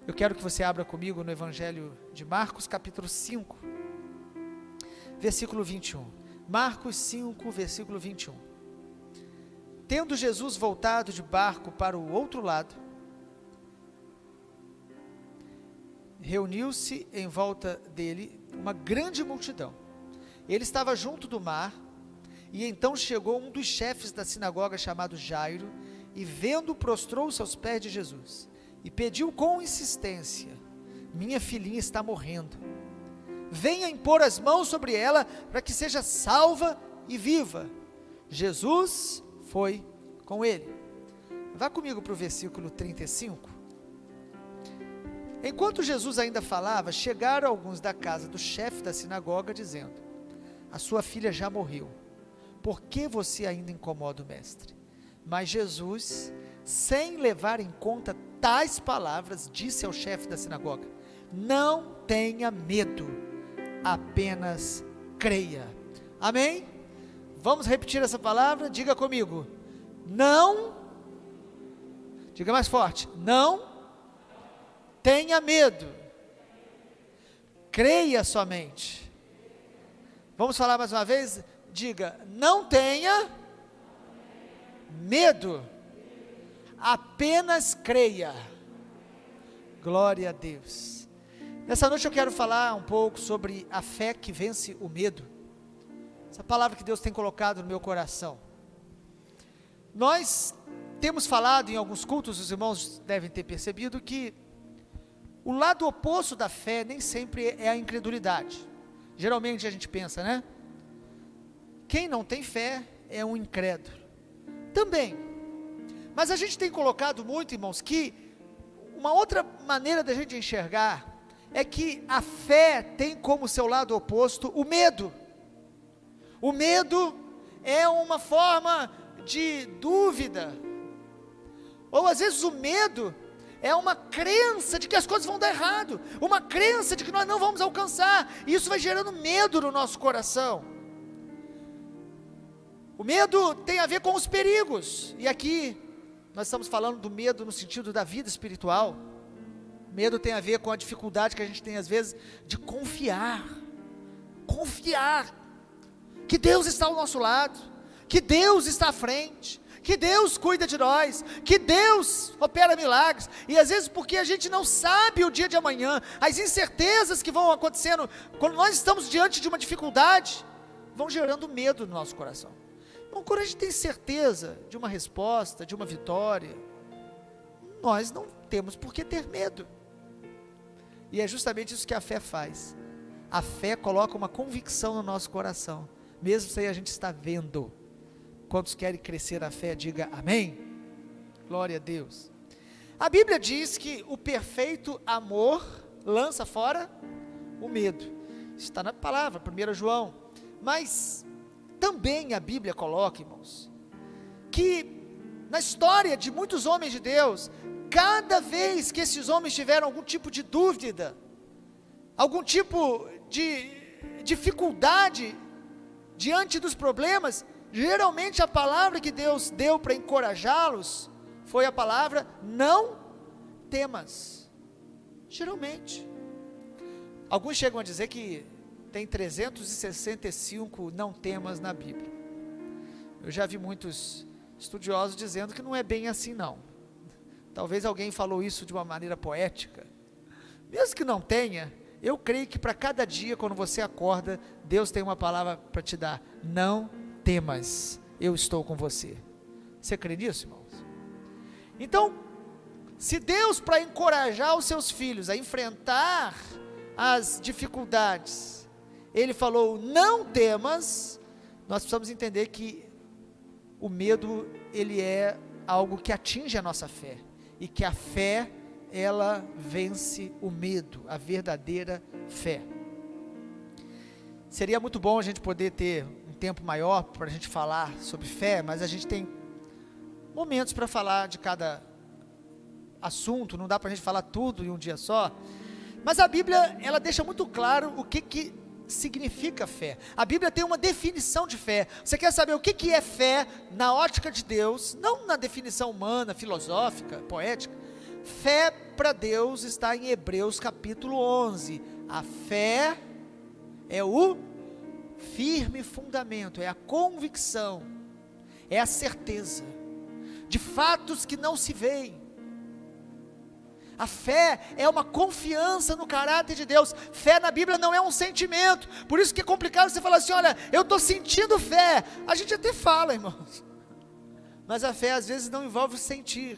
Eu quero que você abra comigo no Evangelho de Marcos, capítulo 5, versículo 21. Marcos 5, versículo 21. Tendo Jesus voltado de barco para o outro lado, reuniu-se em volta dele uma grande multidão. Ele estava junto do mar, e então chegou um dos chefes da sinagoga, chamado Jairo, e vendo, prostrou-se aos pés de Jesus, e pediu com insistência: minha filhinha está morrendo, venha impor as mãos sobre ela, para que seja salva e viva. Jesus foi com ele. Vá comigo para o versículo 35. Enquanto Jesus ainda falava, chegaram alguns da casa do chefe da sinagoga, dizendo: a sua filha já morreu, por que você ainda incomoda o mestre? Mas Jesus, sem levar em conta tais palavras, disse ao chefe da sinagoga: não tenha medo, apenas creia. Amém? Vamos repetir essa palavra? Diga comigo: não, diga mais forte, não tenha medo, creia somente. Vamos falar mais uma vez? Diga: não tenha medo, apenas creia. Glória a Deus. Nessa noite eu quero falar um pouco sobre a fé que vence o medo. Essa palavra que Deus tem colocado no meu coração. Nós temos falado em alguns cultos, os irmãos devem ter percebido que o lado oposto da fé nem sempre é a incredulidade. Geralmente a gente pensa, né? Quem não tem fé é um incrédulo. Também. Mas a gente tem colocado muito, irmãos, que uma outra maneira da gente enxergar é que a fé tem como seu lado oposto o medo. O medo é uma forma de dúvida. Ou às vezes o medo é uma crença de que as coisas vão dar errado, uma crença de que nós não vamos alcançar, e isso vai gerando medo no nosso coração. O medo tem a ver com os perigos, e aqui nós estamos falando do medo no sentido da vida espiritual. Medo tem a ver com a dificuldade que a gente tem às vezes de confiar que Deus está ao nosso lado, que Deus está à frente, que Deus cuida de nós, que Deus opera milagres, e às vezes porque a gente não sabe o dia de amanhã, as incertezas que vão acontecendo, quando nós estamos diante de uma dificuldade, vão gerando medo no nosso coração. Então, quando a gente tem certeza de uma resposta, de uma vitória, nós não temos por que ter medo, e é justamente isso que a fé faz. A fé coloca uma convicção no nosso coração, mesmo sem a gente estar vendo. Quantos querem crescer a fé, diga amém. Glória a Deus. A Bíblia diz que o perfeito amor lança fora o medo. Está na palavra, 1 João. Mas também a Bíblia coloca, irmãos, que na história de muitos homens de Deus, cada vez que esses homens tiveram algum tipo de dúvida, algum tipo de dificuldade diante dos problemas, geralmente a palavra que Deus deu para encorajá-los foi a palavra: não temas. Geralmente. Alguns chegam a dizer que tem 365 não temas na Bíblia. Eu já vi muitos estudiosos dizendo que não é bem assim não. Talvez alguém falou isso de uma maneira poética. Mesmo que não tenha, eu creio que para cada dia, quando você acorda, Deus tem uma palavra para te dar: não temas, eu estou com você. Você crê nisso, irmãos? Então, se Deus, para encorajar os seus filhos a enfrentar as dificuldades, Ele falou: não temas, nós precisamos entender que o medo, ele é algo que atinge a nossa fé, e que a fé, ela vence o medo, a verdadeira fé. Seria muito bom a gente poder ter um tempo maior para a gente falar sobre fé, mas a gente tem momentos para falar de cada assunto, não dá para a gente falar tudo em um dia só, mas a Bíblia, ela deixa muito claro o que significa fé. A Bíblia tem uma definição de fé. Você quer saber o que é fé na ótica de Deus, não na definição humana, filosófica, poética, fé para Deus está em Hebreus capítulo 11. A fé é o firme fundamento, é a convicção, é a certeza de fatos que não se veem. A fé é uma confiança no caráter de Deus. Fé na Bíblia não é um sentimento. Por isso que é complicado você falar assim: olha, eu estou sentindo fé. A gente até fala, irmãos, mas a fé às vezes não envolve o sentir.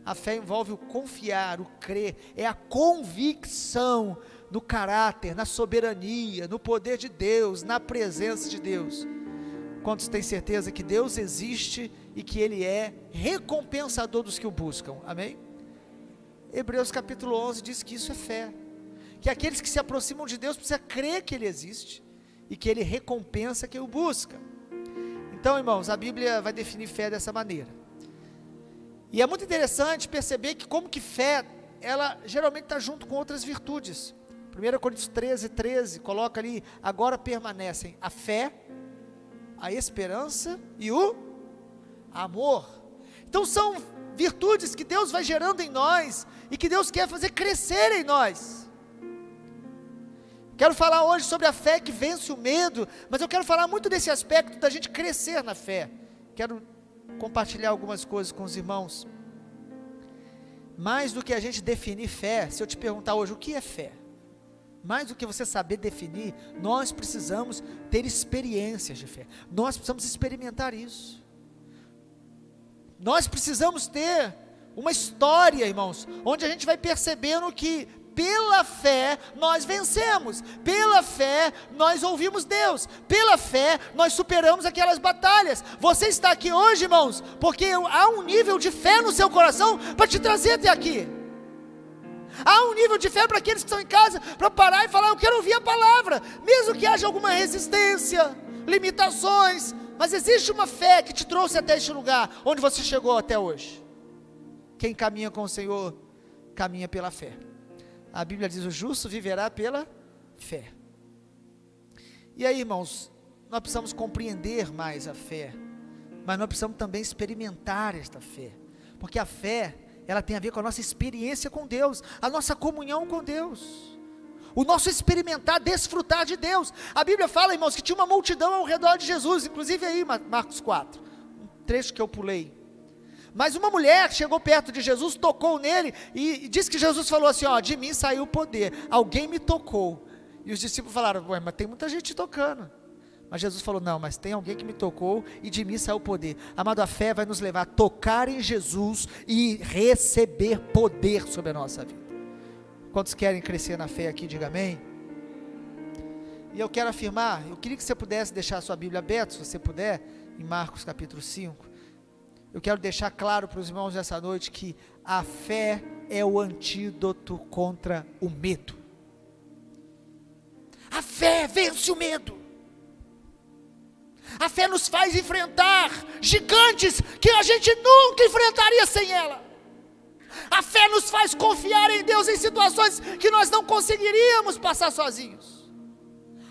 A fé envolve o confiar, o crer. É a convicção no caráter, na soberania, no poder de Deus, na presença de Deus. Quantos têm certeza que Deus existe e que Ele é recompensador dos que o buscam? Amém? Hebreus capítulo 11 diz que isso é fé, que aqueles que se aproximam de Deus precisam crer que Ele existe, e que Ele recompensa quem o busca. Então, irmãos, a Bíblia vai definir fé dessa maneira, e é muito interessante perceber que como que fé, ela geralmente está junto com outras virtudes. 1 Coríntios 13, coloca ali: agora permanecem a fé, a esperança e o amor. Então são virtudes que Deus vai gerando em nós, e que Deus quer fazer crescer em nós. Quero falar hoje sobre a fé que vence o medo, mas eu quero falar muito desse aspecto da gente crescer na fé. Quero compartilhar algumas coisas com os irmãos. Mais do que a gente definir fé, se eu te perguntar hoje o que é fé, mais do que você saber definir, nós precisamos ter experiências de fé, nós precisamos experimentar isso. Nós precisamos ter uma história, irmãos, onde a gente vai percebendo que pela fé nós vencemos, pela fé nós ouvimos Deus, pela fé nós superamos aquelas batalhas. Você está aqui hoje, irmãos, porque há um nível de fé no seu coração para te trazer até aqui. Há um nível de fé para aqueles que estão em casa, para parar e falar: eu quero ouvir a palavra, mesmo que haja alguma resistência, limitações, mas existe uma fé que te trouxe até este lugar, onde você chegou até hoje. Quem caminha com o Senhor, caminha pela fé. A Bíblia diz: o justo viverá pela fé. E aí, irmãos, nós precisamos compreender mais a fé, mas nós precisamos também experimentar esta fé, porque a fé, ela tem a ver com a nossa experiência com Deus, a nossa comunhão com Deus, o nosso experimentar, desfrutar de Deus. A Bíblia fala, irmãos, que tinha uma multidão ao redor de Jesus, inclusive aí Marcos 4, um trecho que eu pulei. Mas uma mulher chegou perto de Jesus, tocou nele, e disse que Jesus falou assim: ó, de mim saiu o poder, alguém me tocou. E os discípulos falaram: ué, mas tem muita gente tocando. Mas Jesus falou: não, mas tem alguém que me tocou, e de mim saiu o poder. Amado, a fé vai nos levar a tocar em Jesus, e receber poder sobre a nossa vida. Quantos querem crescer na fé aqui, diga amém. E eu quero afirmar, eu queria que você pudesse deixar a sua Bíblia aberta, se você puder, em Marcos capítulo 5, eu quero deixar claro para os irmãos nessa noite, que a fé é o antídoto contra o medo. A fé vence o medo, a fé nos faz enfrentar gigantes, que a gente nunca enfrentaria sem ela. A fé nos faz confiar em Deus em situações que nós não conseguiríamos passar sozinhos.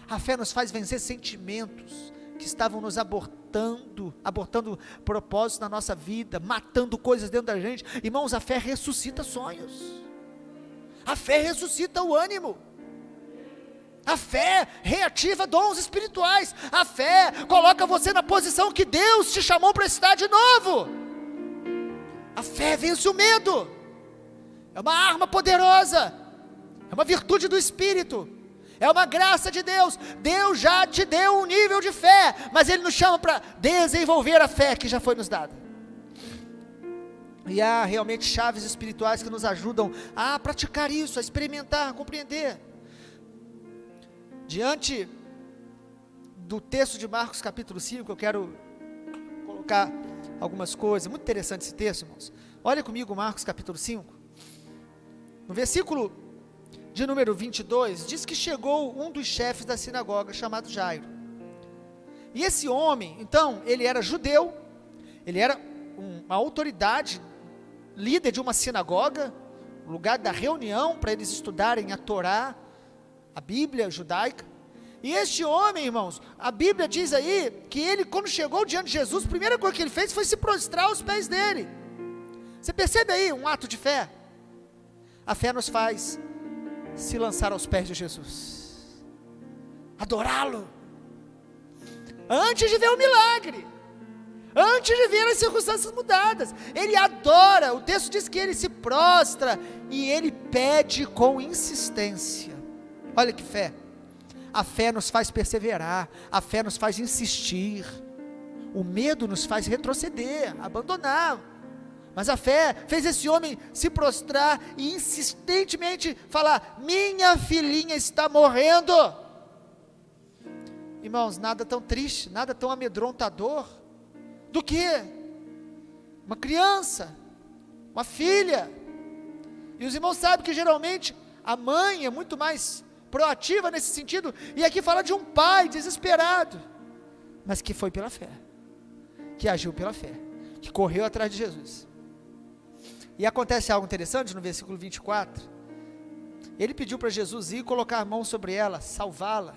A fé nos faz vencer sentimentos que estavam nos abortando propósitos na nossa vida, matando coisas dentro da gente. Irmãos, a fé ressuscita sonhos, a fé ressuscita o ânimo, a fé reativa dons espirituais, a fé coloca você na posição que Deus te chamou para estar de novo. A fé vence o medo, é uma arma poderosa, é uma virtude do Espírito, é uma graça de Deus. Deus já te deu um nível de fé, mas Ele nos chama para desenvolver a fé que já foi nos dada. E há realmente chaves espirituais que nos ajudam a praticar isso, a experimentar, a compreender. Diante do texto de Marcos capítulo 5, eu quero colocar algumas coisas, muito interessante esse texto, irmãos. Olha comigo Marcos capítulo 5, no versículo de número 22, diz que chegou um dos chefes da sinagoga, chamado Jairo. E esse homem, então, ele era judeu, ele era uma autoridade, líder de uma sinagoga, lugar da reunião para eles estudarem a Torá, a Bíblia judaica. E este homem, irmãos, a Bíblia diz aí, que ele, quando chegou diante de Jesus, a primeira coisa que ele fez foi se prostrar aos pés dele. Você percebe aí um ato de fé? A fé nos faz se lançar aos pés de Jesus, adorá-lo, antes de ver o milagre, antes de ver as circunstâncias mudadas. Ele adora, o texto diz que ele se prostra e ele pede com insistência. Olha que fé. A fé nos faz perseverar, a fé nos faz insistir, o medo nos faz retroceder, abandonar, mas a fé fez esse homem se prostrar e insistentemente falar: minha filhinha está morrendo. Irmãos, nada tão triste, nada tão amedrontador do que uma criança, uma filha. E os irmãos sabem que geralmente a mãe é muito mais proativa nesse sentido, e aqui fala de um pai desesperado, mas que foi pela fé, que agiu pela fé, que correu atrás de Jesus. E acontece algo interessante no versículo 24, ele pediu para Jesus ir colocar a mão sobre ela, salvá-la.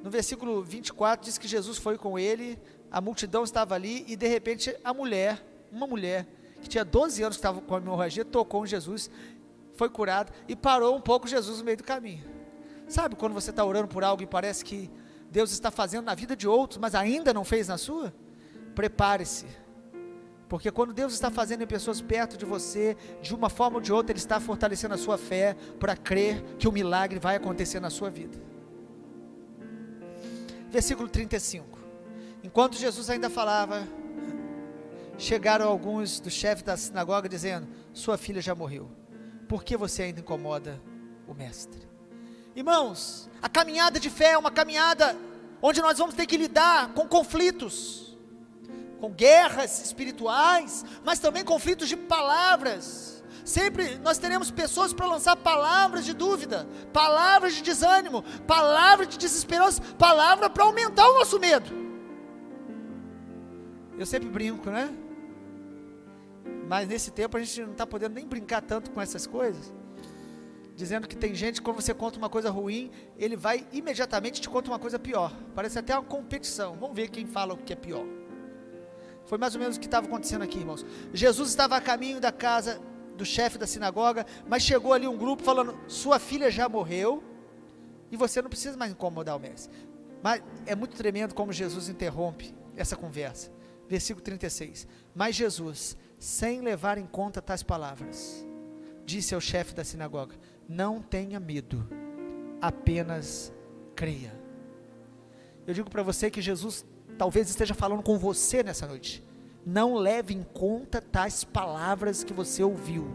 No versículo 24 diz que Jesus foi com ele, a multidão estava ali, e de repente uma mulher, que tinha 12 anos, que estava com a hemorragia, tocou em Jesus, foi curada, e parou um pouco Jesus no meio do caminho. Sabe quando você está orando por algo e parece que Deus está fazendo na vida de outros, mas ainda não fez na sua? Prepare-se, porque quando Deus está fazendo em pessoas perto de você, de uma forma ou de outra, Ele está fortalecendo a sua fé, para crer que o milagre vai acontecer na sua vida. Versículo 35, enquanto Jesus ainda falava, chegaram alguns do chefe da sinagoga dizendo: sua filha já morreu, por que você ainda incomoda o mestre? Irmãos, a caminhada de fé é uma caminhada onde nós vamos ter que lidar com conflitos, com guerras espirituais, mas também conflitos de palavras. Sempre nós teremos pessoas para lançar palavras de dúvida, palavras de desânimo, palavras de desesperança, palavra para aumentar o nosso medo. Eu sempre brinco, né? Mas nesse tempo a gente não está podendo nem brincar tanto com essas coisas, dizendo que tem gente que quando você conta uma coisa ruim, ele vai imediatamente te conta uma coisa pior. Parece até uma competição, vamos ver quem fala o que é pior. Foi mais ou menos o que estava acontecendo aqui, irmãos. Jesus estava a caminho da casa do chefe da sinagoga, mas chegou ali um grupo falando: sua filha já morreu, e você não precisa mais incomodar o mestre. Mas é muito tremendo como Jesus interrompe essa conversa. Versículo 36, mas Jesus, sem levar em conta tais palavras, disse ao chefe da sinagoga: não tenha medo, apenas creia. Eu digo para você que Jesus talvez esteja falando com você nessa noite. Não leve em conta tais palavras que você ouviu,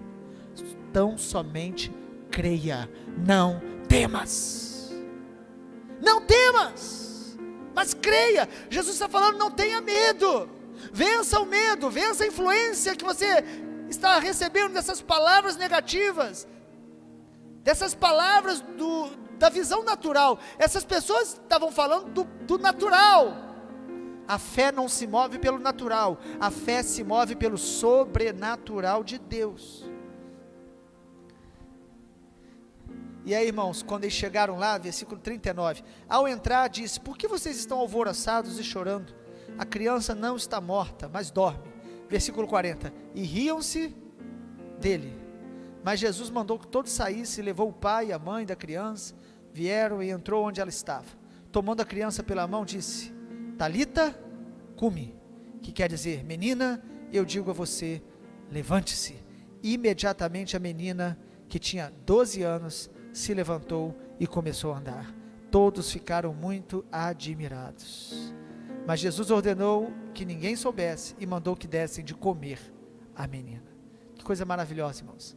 tão somente creia, não temas, não temas, mas creia. Jesus está falando: não tenha medo, vença o medo, vença a influência que você está recebendo dessas palavras negativas, dessas palavras da visão natural. Essas pessoas estavam falando do natural. A fé não se move pelo natural, a fé se move pelo sobrenatural de Deus. E aí, irmãos, quando eles chegaram lá, versículo 39, ao entrar disse: por que vocês estão alvoroçados e chorando? A criança não está morta, mas dorme. Versículo 40, e riam-se dele. Mas Jesus mandou que todos saíssem, levou o pai e a mãe da criança, vieram e entrou onde ela estava. Tomando a criança pela mão, disse: Talita cumi, que quer dizer: menina, eu digo a você, levante-se. Imediatamente a menina, que tinha 12 anos, se levantou e começou a andar. Todos ficaram muito admirados. Mas Jesus ordenou que ninguém soubesse e mandou que dessem de comer a menina. Que coisa maravilhosa, irmãos.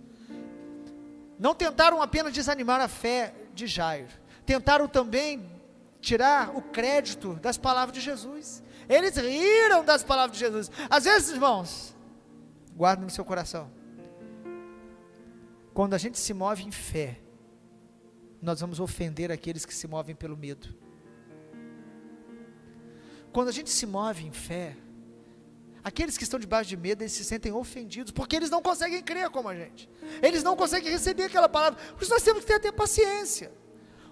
Não tentaram apenas desanimar a fé de Jairo, tentaram também tirar o crédito das palavras de Jesus. Eles riram das palavras de Jesus. Às vezes, irmãos, guardem no seu coração, quando a gente se move em fé, nós vamos ofender aqueles que se movem pelo medo. Quando a gente se move em fé, aqueles que estão debaixo de medo, eles se sentem ofendidos, porque eles não conseguem crer como a gente, eles não conseguem receber aquela palavra. Por isso nós temos que ter paciência.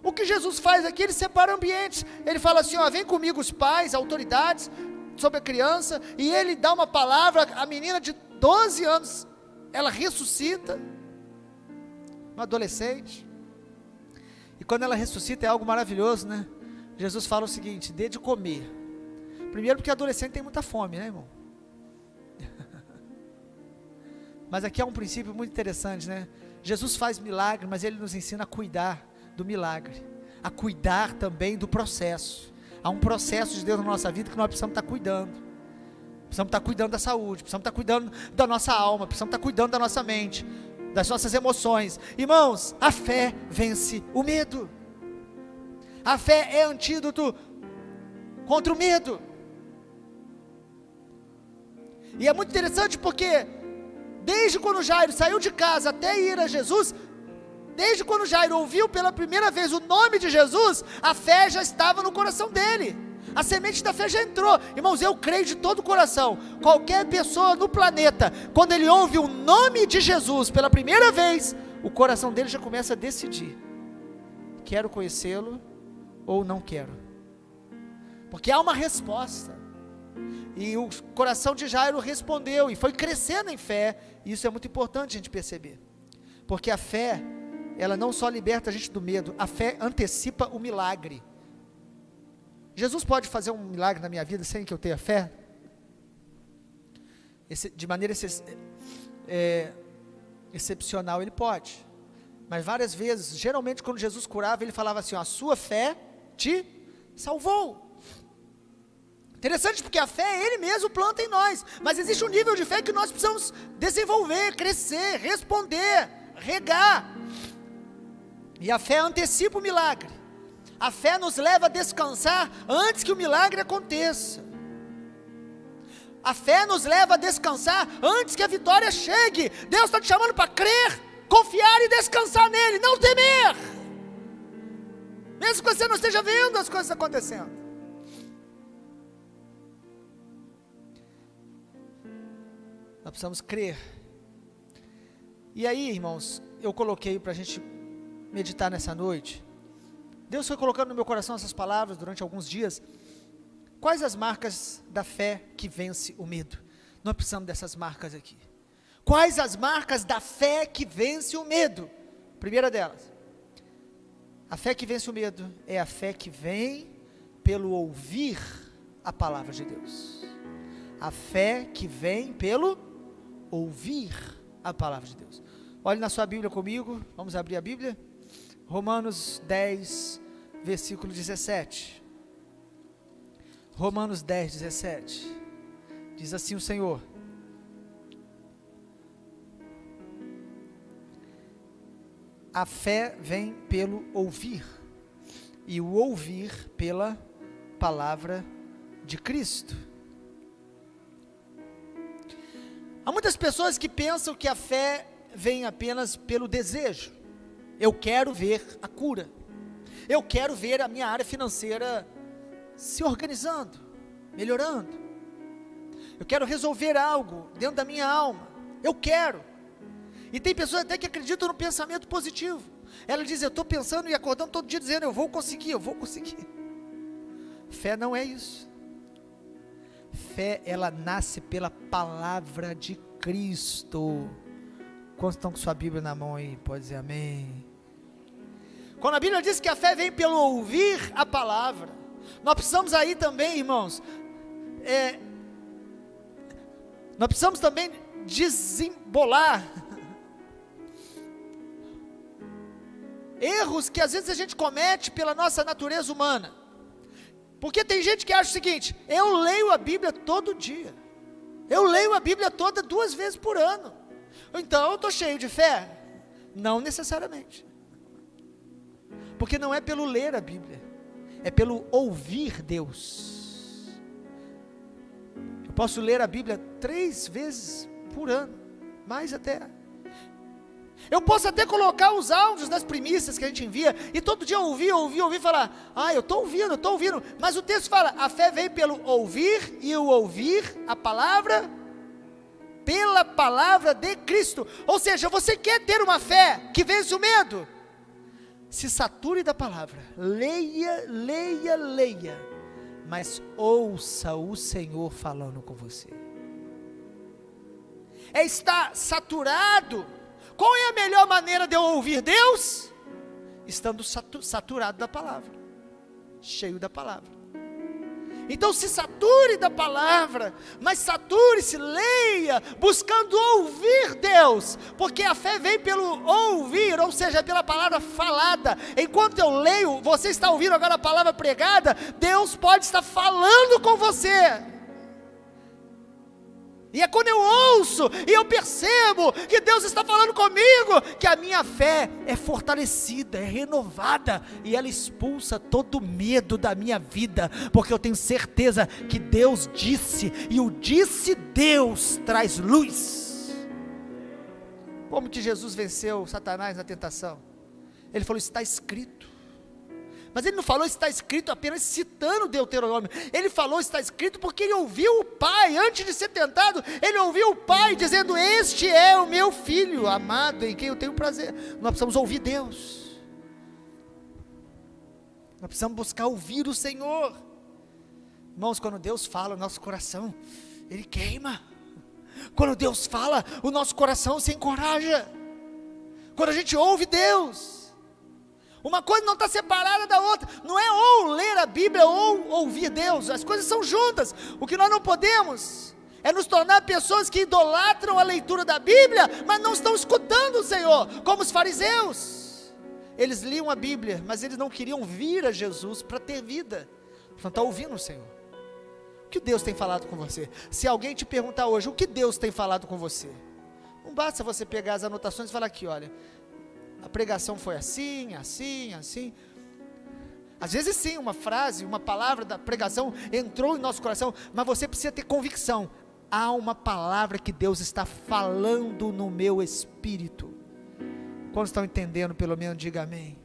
O que Jesus faz aqui, ele separa ambientes. Ele fala assim: ó, vem comigo os pais, autoridades, sobre a criança, e ele dá uma palavra. A menina de 12 anos, ela ressuscita, uma adolescente, e quando ela ressuscita é algo maravilhoso, né? Jesus fala o seguinte: dê de comer. Primeiro porque adolescente tem muita fome, né, irmão? Mas aqui há um princípio muito interessante, né? Jesus faz milagre, mas Ele nos ensina a cuidar do milagre, a cuidar também do processo. Há um processo de Deus na nossa vida que nós precisamos estar cuidando. Precisamos estar cuidando da saúde, precisamos estar cuidando da nossa alma, precisamos estar cuidando da nossa mente, das nossas emoções. Irmãos, a fé vence o medo. A fé é antídoto contra o medo. E é muito interessante porque desde quando Jairo saiu de casa até ir a Jesus, desde quando Jairo ouviu pela primeira vez o nome de Jesus, a fé já estava no coração dele, a semente da fé já entrou. Irmãos, eu creio de todo o coração, qualquer pessoa no planeta, quando ele ouve o nome de Jesus pela primeira vez, o coração dele já começa a decidir: quero conhecê-lo ou não quero, porque há uma resposta. E o coração de Jairo respondeu, e foi crescendo em fé. E isso é muito importante a gente perceber, porque a fé, ela não só liberta a gente do medo, a fé antecipa o milagre. Jesus pode fazer um milagre na minha vida sem que eu tenha fé? De maneira excepcional Ele pode, mas várias vezes, geralmente quando Jesus curava, Ele falava assim: ó, a sua fé te salvou. Interessante, porque a fé Ele mesmo planta em nós, mas existe um nível de fé que nós precisamos desenvolver, crescer, responder, regar, e a fé antecipa o milagre. A fé nos leva a descansar antes que o milagre aconteça. A fé nos leva a descansar antes que a vitória chegue. Deus está te chamando para crer, confiar e descansar nele, não temer, mesmo que você não esteja vendo as coisas acontecendo. Nós precisamos crer. E aí, irmãos, eu coloquei para a gente meditar nessa noite. Deus foi colocando no meu coração essas palavras durante alguns dias. Quais as marcas da fé que vence o medo? Nós precisamos dessas marcas aqui. Quais as marcas da fé que vence o medo? Primeira delas, a fé que vence o medo é a fé que vem pelo ouvir a palavra de Deus. A fé que vem pelo ouvir a palavra de Deus. Olhe na sua Bíblia comigo, vamos abrir a Bíblia, Romanos 10, versículo 17, Romanos 10, 17, diz assim o Senhor: a fé vem pelo ouvir, e o ouvir pela palavra de Cristo. Há muitas pessoas que pensam que a fé vem apenas pelo desejo. Eu quero ver a cura, eu quero ver a minha área financeira se organizando, melhorando, eu quero resolver algo dentro da minha alma, eu quero. E tem pessoas até que acreditam no pensamento positivo. Ela diz: eu estou pensando e acordando todo dia dizendo, eu vou conseguir, eu vou conseguir. Fé não é isso. Fé, ela nasce pela palavra de Cristo. Quantos estão com sua Bíblia na mão aí? Pode dizer amém. Quando a Bíblia diz que a fé vem pelo ouvir a palavra, nós precisamos aí também, irmãos, nós precisamos também desembolar erros que às vezes a gente comete pela nossa natureza humana. Porque tem gente que acha o seguinte: eu leio a Bíblia todo dia, eu leio a Bíblia toda 2 vezes por ano, então eu estou cheio de fé. Não necessariamente, porque não é pelo ler a Bíblia, é pelo ouvir Deus. Eu posso ler a Bíblia 3 vezes por ano, mais até. Eu posso até colocar os áudios das primícias que a gente envia, e todo dia ouvir e falar: eu estou ouvindo, mas o texto fala, a fé vem pelo ouvir, e o ouvir a palavra, pela palavra de Cristo. Ou seja, você quer ter uma fé que vence o medo? Se sature da palavra, leia, mas ouça o Senhor falando com você. é estar saturado. Qual é a melhor maneira de eu ouvir Deus? Estando saturado da palavra, cheio da palavra. Então se sature da palavra, mas sature-se, leia, buscando ouvir Deus, porque a fé vem pelo ouvir, ou seja, pela palavra falada. Enquanto eu leio, você está ouvindo agora a palavra pregada, Deus pode estar falando com você. E é quando eu ouço e eu percebo que Deus está falando comigo, que a minha fé é fortalecida, é renovada, e ela expulsa todo medo da minha vida, porque eu tenho certeza que Deus disse, e o disse Deus traz luz. Como que Jesus venceu Satanás na tentação? Ele falou, está escrito. Mas ele não falou está escrito apenas citando Deuteronômio, ele falou está escrito porque ele ouviu o Pai, antes de ser tentado, ele ouviu o Pai dizendo, este é o meu Filho amado, em quem eu tenho prazer. Nós precisamos ouvir Deus, nós precisamos buscar ouvir o Senhor. Irmãos, quando Deus fala, o nosso coração, ele queima. Quando Deus fala, o nosso coração se encoraja. Quando a gente ouve Deus, uma coisa não está separada da outra, não é ou ler a Bíblia ou ouvir Deus, as coisas são juntas. O que nós não podemos é nos tornar pessoas que idolatram a leitura da Bíblia, mas não estão escutando o Senhor, como os fariseus. Eles liam a Bíblia, mas eles não queriam vir a Jesus para ter vida, não estão ouvindo o Senhor. O que Deus tem falado com você? Se alguém te perguntar hoje, o que Deus tem falado com você? Não basta você pegar as anotações e falar aqui, olha, a pregação foi assim, assim, assim. Às vezes sim, uma frase, uma palavra da pregação entrou em nosso coração, mas você precisa ter convicção. Há uma palavra que Deus está falando no meu espírito. Quando estão entendendo, pelo menos diga amém.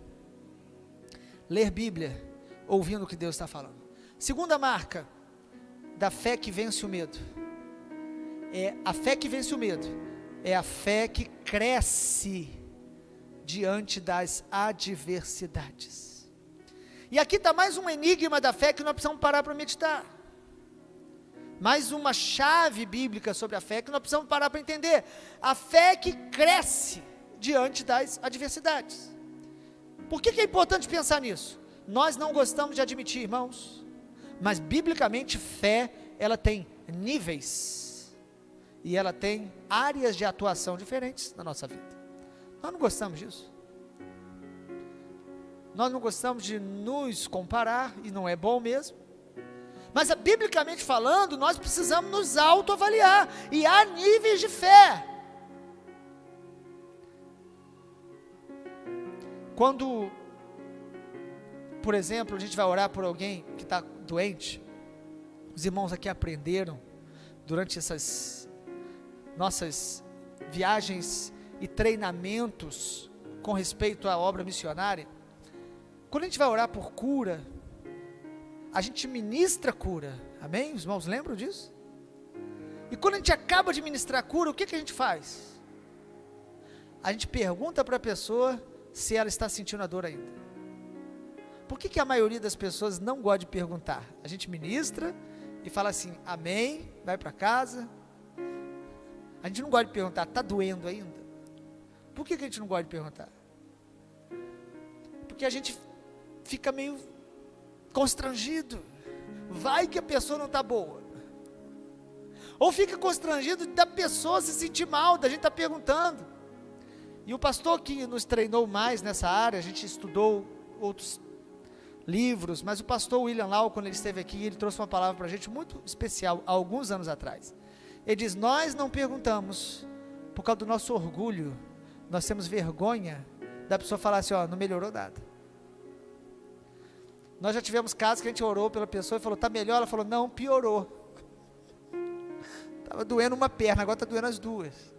Ler Bíblia, ouvindo o que Deus está falando. Segunda marca da fé que vence o medo. A fé que vence o medo é a fé que cresce diante das adversidades. E aqui está mais um enigma da fé que nós precisamos parar para meditar. Mais uma chave bíblica sobre a fé que nós precisamos parar para entender. A fé que cresce diante das adversidades. Por que é importante pensar nisso? Nós não gostamos de admitir, irmãos, mas biblicamente fé, ela tem níveis, e ela tem áreas de atuação diferentes na nossa vida. Nós não gostamos disso. Nós não gostamos de nos comparar, e não é bom mesmo. Mas biblicamente falando, nós precisamos nos autoavaliar, e há níveis de fé. Quando, por exemplo, a gente vai orar por alguém que está doente, os irmãos aqui aprenderam, durante essas nossas viagens e treinamentos com respeito à obra missionária, quando a gente vai orar por cura, a gente ministra cura, amém? Os irmãos lembram disso? E quando a gente acaba de ministrar cura, o que a gente faz? A gente pergunta para a pessoa se ela está sentindo a dor ainda. Por que a maioria das pessoas não gosta de perguntar? A gente ministra e fala assim, amém, vai para casa. A gente não gosta de perguntar, está doendo ainda? Por que a gente não gosta de perguntar? Porque a gente fica meio constrangido. Vai que a pessoa não está boa. Ou fica constrangido da pessoa se sentir mal, da gente estar perguntando. E o pastor que nos treinou mais nessa área, a gente estudou outros livros, mas o pastor William Lau, quando ele esteve aqui, ele trouxe uma palavra para a gente muito especial, há alguns anos atrás. Ele diz, nós não perguntamos por causa do nosso orgulho, nós temos vergonha da pessoa falar assim, ó, não melhorou nada. Nós já tivemos casos que a gente orou pela pessoa e falou, está melhor? Ela falou, não, piorou. Estava doendo uma perna, agora está doendo as duas.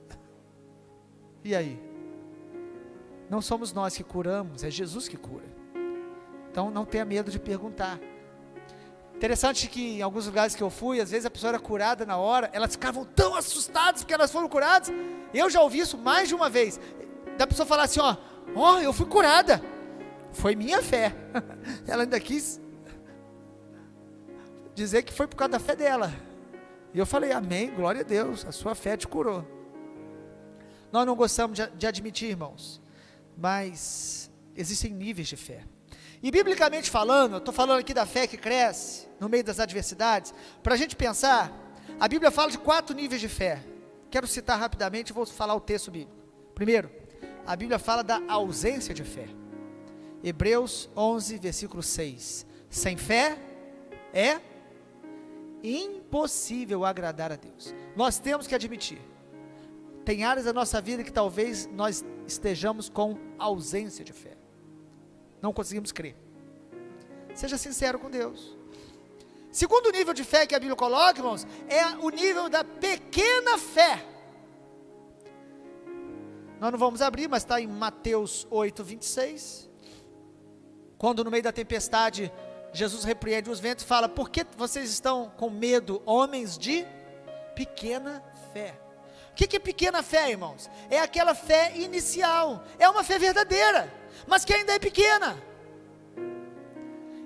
E aí? Não somos nós que curamos, é Jesus que cura. Então não tenha medo de perguntar. Interessante que em alguns lugares que eu fui, às vezes a pessoa era curada na hora, elas ficavam tão assustadas porque elas foram curadas. Eu já ouvi isso mais de uma vez. Da pessoa falar assim, ó, eu fui curada. Foi minha fé. Ela ainda quis dizer que foi por causa da fé dela. E eu falei, amém, glória a Deus, a sua fé te curou. Nós não gostamos de admitir, irmãos, mas existem níveis de fé. E biblicamente falando, eu estou falando aqui da fé que cresce no meio das adversidades. Para a gente pensar, a Bíblia fala de 4 níveis de fé. Quero citar rapidamente e vou falar o texto bíblico. Primeiro, a Bíblia fala da ausência de fé. Hebreus 11, versículo 6. Sem fé é impossível agradar a Deus. Nós temos que admitir, tem áreas da nossa vida que talvez nós estejamos com ausência de fé. Não conseguimos crer. Seja sincero com Deus. Segundo nível de fé que a Bíblia coloca, irmãos, é o nível da pequena fé. Nós não vamos abrir, mas está em Mateus 8, 26. Quando no meio da tempestade, Jesus repreende os ventos e fala: por que vocês estão com medo, homens de pequena fé? O que é pequena fé, irmãos? É aquela fé inicial, é uma fé verdadeira, mas que ainda é pequena.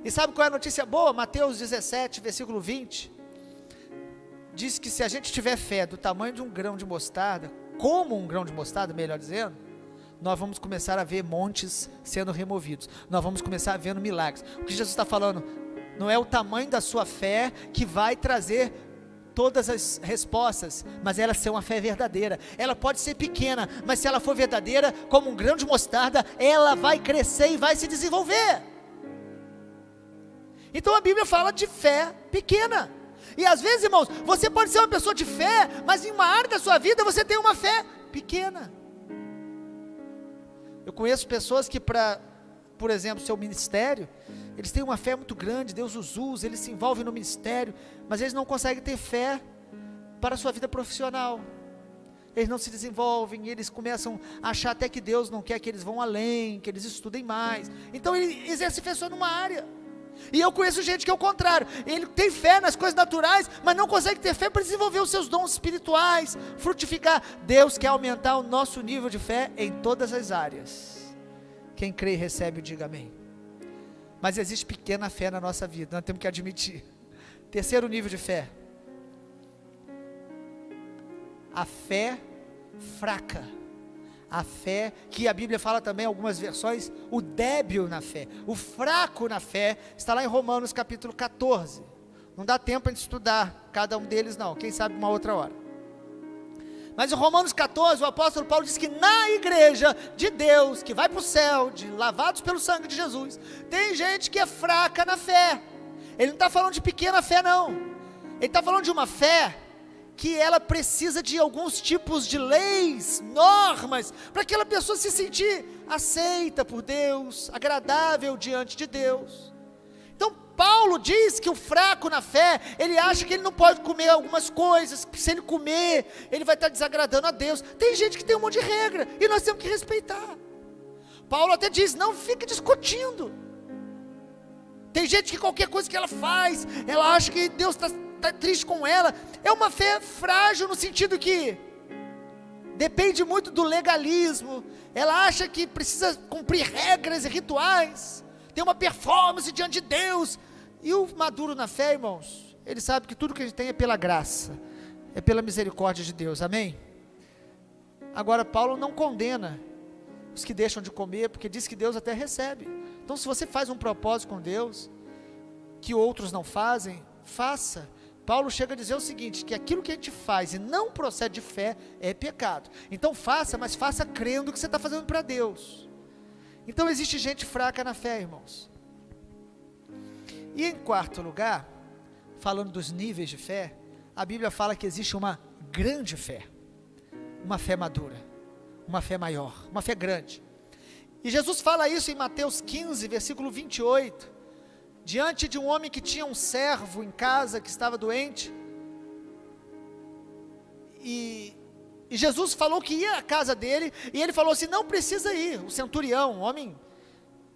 E sabe qual é a notícia boa? Mateus 17, versículo 20, diz que se a gente tiver fé do tamanho de um grão de mostarda, como um grão de mostarda, melhor dizendo, nós vamos começar a ver montes sendo removidos, nós vamos começar a ver milagres. O que Jesus está falando, não é o tamanho da sua fé que vai trazer todas as respostas, mas ela ser uma fé verdadeira. Ela pode ser pequena, mas se ela for verdadeira, como um grão de mostarda, ela vai crescer e vai se desenvolver. Então a Bíblia fala de fé pequena. E às vezes, irmãos, você pode ser uma pessoa de fé, mas em uma área da sua vida você tem uma fé pequena. Eu conheço pessoas que por exemplo, seu ministério, eles têm uma fé muito grande, Deus os usa, eles se envolvem no ministério, mas eles não conseguem ter fé para a sua vida profissional. Eles não se desenvolvem, eles começam a achar até que Deus não quer que eles vão além, que eles estudem mais. Então ele exerce fé só numa área. E eu conheço gente que é o contrário, ele tem fé nas coisas naturais, mas não consegue ter fé para desenvolver os seus dons espirituais, frutificar. Deus quer aumentar o nosso nível de fé em todas as áreas. Quem crê e recebe, diga amém. Mas existe pequena fé na nossa vida, nós temos que admitir. Terceiro nível de fé, a fé fraca. A fé, que a Bíblia fala também, algumas versões, o débil na fé, o fraco na fé, está lá em Romanos capítulo 14, não dá tempo para a gente estudar cada um deles não, quem sabe uma outra hora. Mas em Romanos 14, o apóstolo Paulo diz que na igreja de Deus, que vai para o céu, lavados pelo sangue de Jesus, tem gente que é fraca na fé. Ele não está falando de pequena fé não, ele está falando de uma fé que ela precisa de alguns tipos de leis, normas, para aquela pessoa se sentir aceita por Deus, agradável diante de Deus. Então Paulo diz que o fraco na fé, ele acha que ele não pode comer algumas coisas, que se ele comer, ele vai estar desagradando a Deus. Tem gente que tem um monte de regra, e nós temos que respeitar. Paulo até diz, não fique discutindo. Tem gente que qualquer coisa que ela faz, ela acha que Deus está triste com ela. É uma fé frágil no sentido que depende muito do legalismo. Ela acha que precisa cumprir regras e rituais, ter uma performance diante de Deus. E o maduro na fé, irmãos, ele sabe que tudo que a gente tem é pela graça, é pela misericórdia de Deus, amém? Agora Paulo não condena os que deixam de comer, porque diz que Deus até recebe. Então se você faz um propósito com Deus, que outros não fazem, faça. Paulo chega a dizer o seguinte, que aquilo que a gente faz e não procede de fé, é pecado. Então faça, mas faça crendo que você está fazendo para Deus. Então existe gente fraca na fé, irmãos. E em quarto lugar, falando dos níveis de fé, a Bíblia fala que existe uma grande fé, uma fé madura, uma fé maior, uma fé grande. E Jesus fala isso em Mateus 15, versículo 28, diante de um homem que tinha um servo em casa, que estava doente, e Jesus falou que ia à casa dele, e ele falou assim, não precisa ir. O centurião, um homem,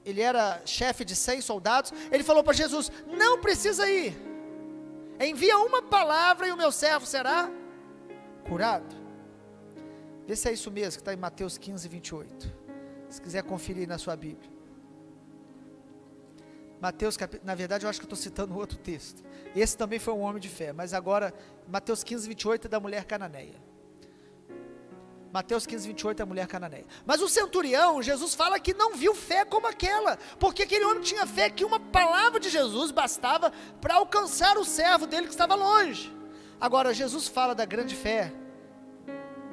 ele era chefe de 100 soldados, ele falou para Jesus, não precisa ir, envia uma palavra e o meu servo será curado. Vê se é isso mesmo, que está em Mateus 15, 28, se quiser conferir na sua Bíblia. Mateus, na verdade eu acho que eu estou citando outro texto, esse também foi um homem de fé, mas agora, Mateus 15, 28 é da mulher cananeia. Mateus 15, 28 é a mulher cananeia. Mas o centurião, Jesus fala que não viu fé como aquela, porque aquele homem tinha fé que uma palavra de Jesus bastava para alcançar o servo dele que estava longe. Agora, Jesus fala da grande fé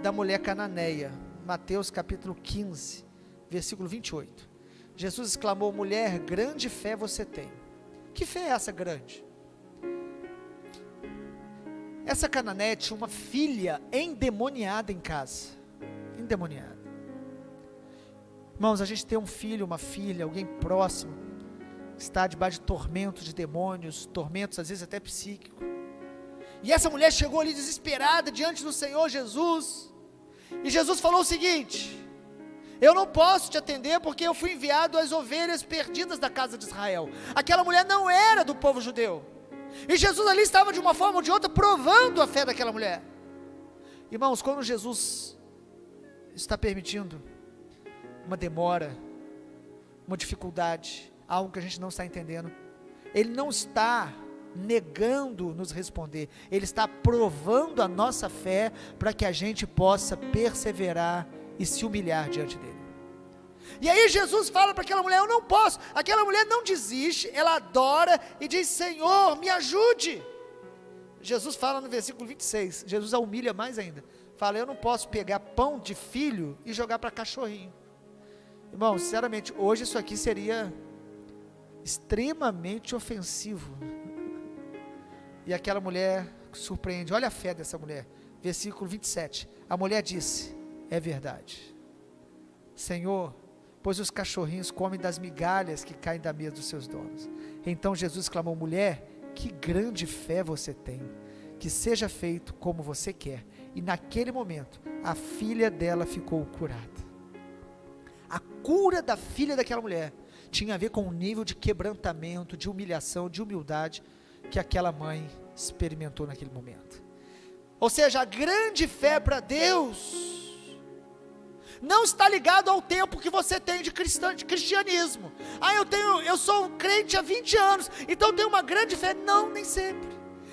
da mulher cananeia, Mateus capítulo 15, versículo 28. Jesus exclamou: mulher, grande fé você tem. Que fé é essa grande? Essa cananeia tinha uma filha endemoniada em casa. Endemoniada. Irmãos, a gente tem um filho, uma filha, alguém próximo, que está debaixo de tormentos de demônios, tormentos às vezes até psíquicos. E essa mulher chegou ali desesperada diante do Senhor Jesus, e Jesus falou o seguinte: eu não posso te atender porque eu fui enviado às ovelhas perdidas da casa de Israel. Aquela mulher não era do povo judeu, e Jesus ali estava de uma forma ou de outra provando a fé daquela mulher. Irmãos, quando Jesus está permitindo uma demora, uma dificuldade, algo que a gente não está entendendo, Ele não está negando nos responder, Ele está provando a nossa fé, para que a gente possa perseverar e se humilhar diante dEle. E aí Jesus fala para aquela mulher: eu não posso. Aquela mulher não desiste, ela adora e diz: Senhor, me ajude. Jesus fala no versículo 26, Jesus a humilha mais ainda, fala: eu não posso pegar pão de filho e jogar para cachorrinho. Irmão, sinceramente, hoje isso aqui seria extremamente ofensivo. E aquela mulher surpreende, olha a fé dessa mulher, versículo 27, a mulher disse: é verdade, Senhor, pois os cachorrinhos comem das migalhas que caem da mesa dos seus donos. Então Jesus clamou: mulher, que grande fé você tem, que seja feito como você quer. E naquele momento, a filha dela ficou curada. A cura da filha daquela mulher tinha a ver com o nível de quebrantamento, de humilhação, de humildade que aquela mãe experimentou naquele momento. Ou seja, a grande fé para Deus não está ligado ao tempo que você tem de cristianismo. Eu sou um crente há 20 anos, então eu tenho uma grande fé. Não, nem sempre.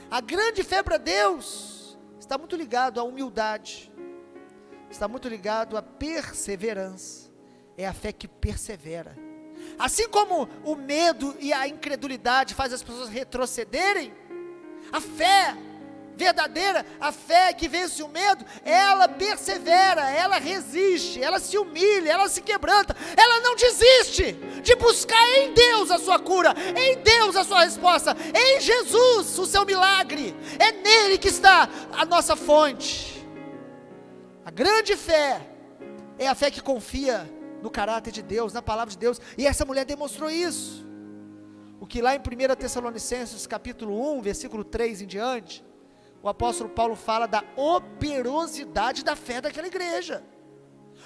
A grande fé para Deus está muito ligado à humildade, está muito ligado à perseverança. É a fé que persevera. Assim como o medo e a incredulidade faz as pessoas retrocederem, a fé verdadeira, a fé que vence o medo, ela persevera, ela resiste, ela se humilha, ela se quebranta, ela não desiste de buscar em Deus a sua cura, em Deus a sua resposta, em Jesus o seu milagre. É nele que está a nossa fonte. A grande fé é a fé que confia no caráter de Deus, na palavra de Deus, e essa mulher demonstrou isso. O que lá em 1 Tessalonicenses capítulo 1, versículo 3 em diante, o apóstolo Paulo fala da operosidade da fé daquela igreja.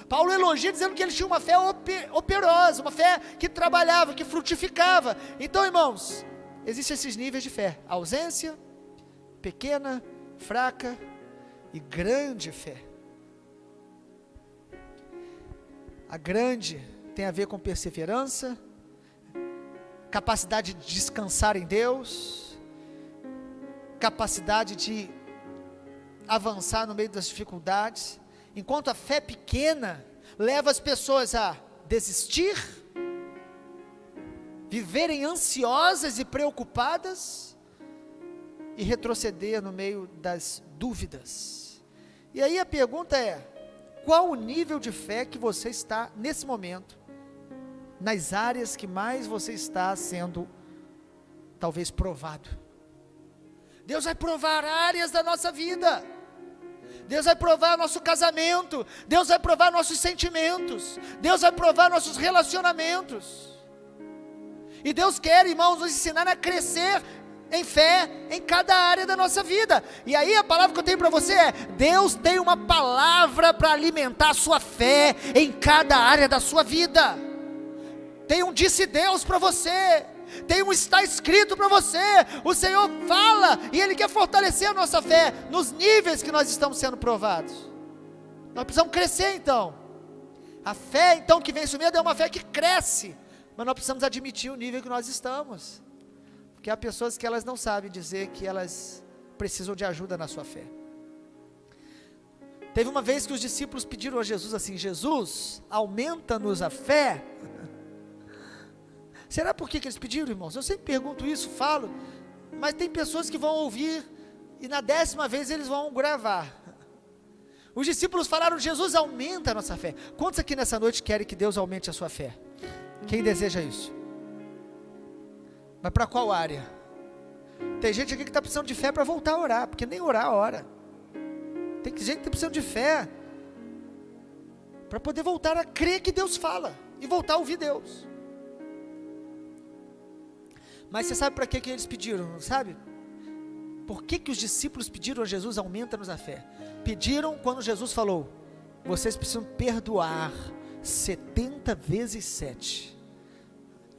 Paulo elogia dizendo que eles tinham uma fé operosa, uma fé que trabalhava, que frutificava. Então, irmãos, existem esses níveis de fé: ausência, pequena, fraca e grande fé. A grande tem a ver com perseverança, capacidade de descansar em Deus, capacidade de avançar no meio das dificuldades, enquanto a fé pequena leva as pessoas a desistir, viverem ansiosas e preocupadas e retroceder no meio das dúvidas. E aí a pergunta é: qual o nível de fé que você está nesse momento, nas áreas que mais você está sendo talvez provado? Deus vai provar áreas da nossa vida, Deus vai provar nosso casamento, Deus vai provar nossos sentimentos, Deus vai provar nossos relacionamentos, e Deus quer, irmãos, nos ensinar a crescer em fé em cada área da nossa vida. E aí a palavra que eu tenho para você é: Deus tem uma palavra para alimentar a sua fé em cada área da sua vida. Tem um disse Deus para você, tem um está escrito para você. O Senhor fala e Ele quer fortalecer a nossa fé nos níveis que nós estamos sendo provados. Nós precisamos crescer então. A fé então que vence o medo é uma fé que cresce, mas nós precisamos admitir o nível que nós estamos, porque há pessoas que elas não sabem dizer que elas precisam de ajuda na sua fé. Teve uma vez que os discípulos pediram a Jesus assim: Jesus, aumenta-nos a fé. Será por que eles pediram, irmãos? Eu sempre pergunto isso, falo, mas tem pessoas que vão ouvir e na 10ª vez eles vão gravar. Os discípulos falaram: Jesus, aumenta a nossa fé. Quantos aqui nessa noite querem que Deus aumente a sua fé? Quem deseja isso? Mas para qual área? Tem gente aqui que está precisando de fé para voltar a orar, porque nem orar ora. Tem gente que está precisando de fé para poder voltar a crer que Deus fala e voltar a ouvir Deus. Mas você sabe para que eles pediram, não sabe? Por que os discípulos pediram a Jesus: aumenta-nos a fé? Pediram quando Jesus falou: vocês precisam perdoar 70 vezes 7.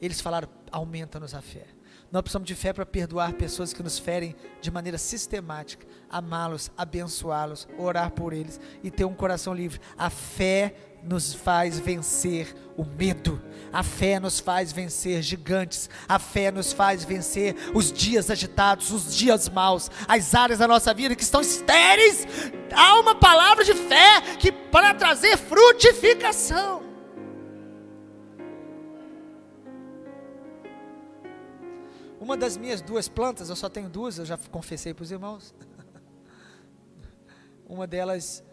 Eles falaram: aumenta-nos a fé. Nós precisamos de fé para perdoar pessoas que nos ferem de maneira sistemática, amá-los, abençoá-los, orar por eles e ter um coração livre. A fé nos faz vencer o medo, a fé nos faz vencer gigantes, a fé nos faz vencer os dias agitados, os dias maus, as áreas da nossa vida que estão estéreis. Há uma palavra de fé que para trazer frutificação. Uma das minhas 2 plantas, eu só tenho 2, eu já confessei para os irmãos. Uma delas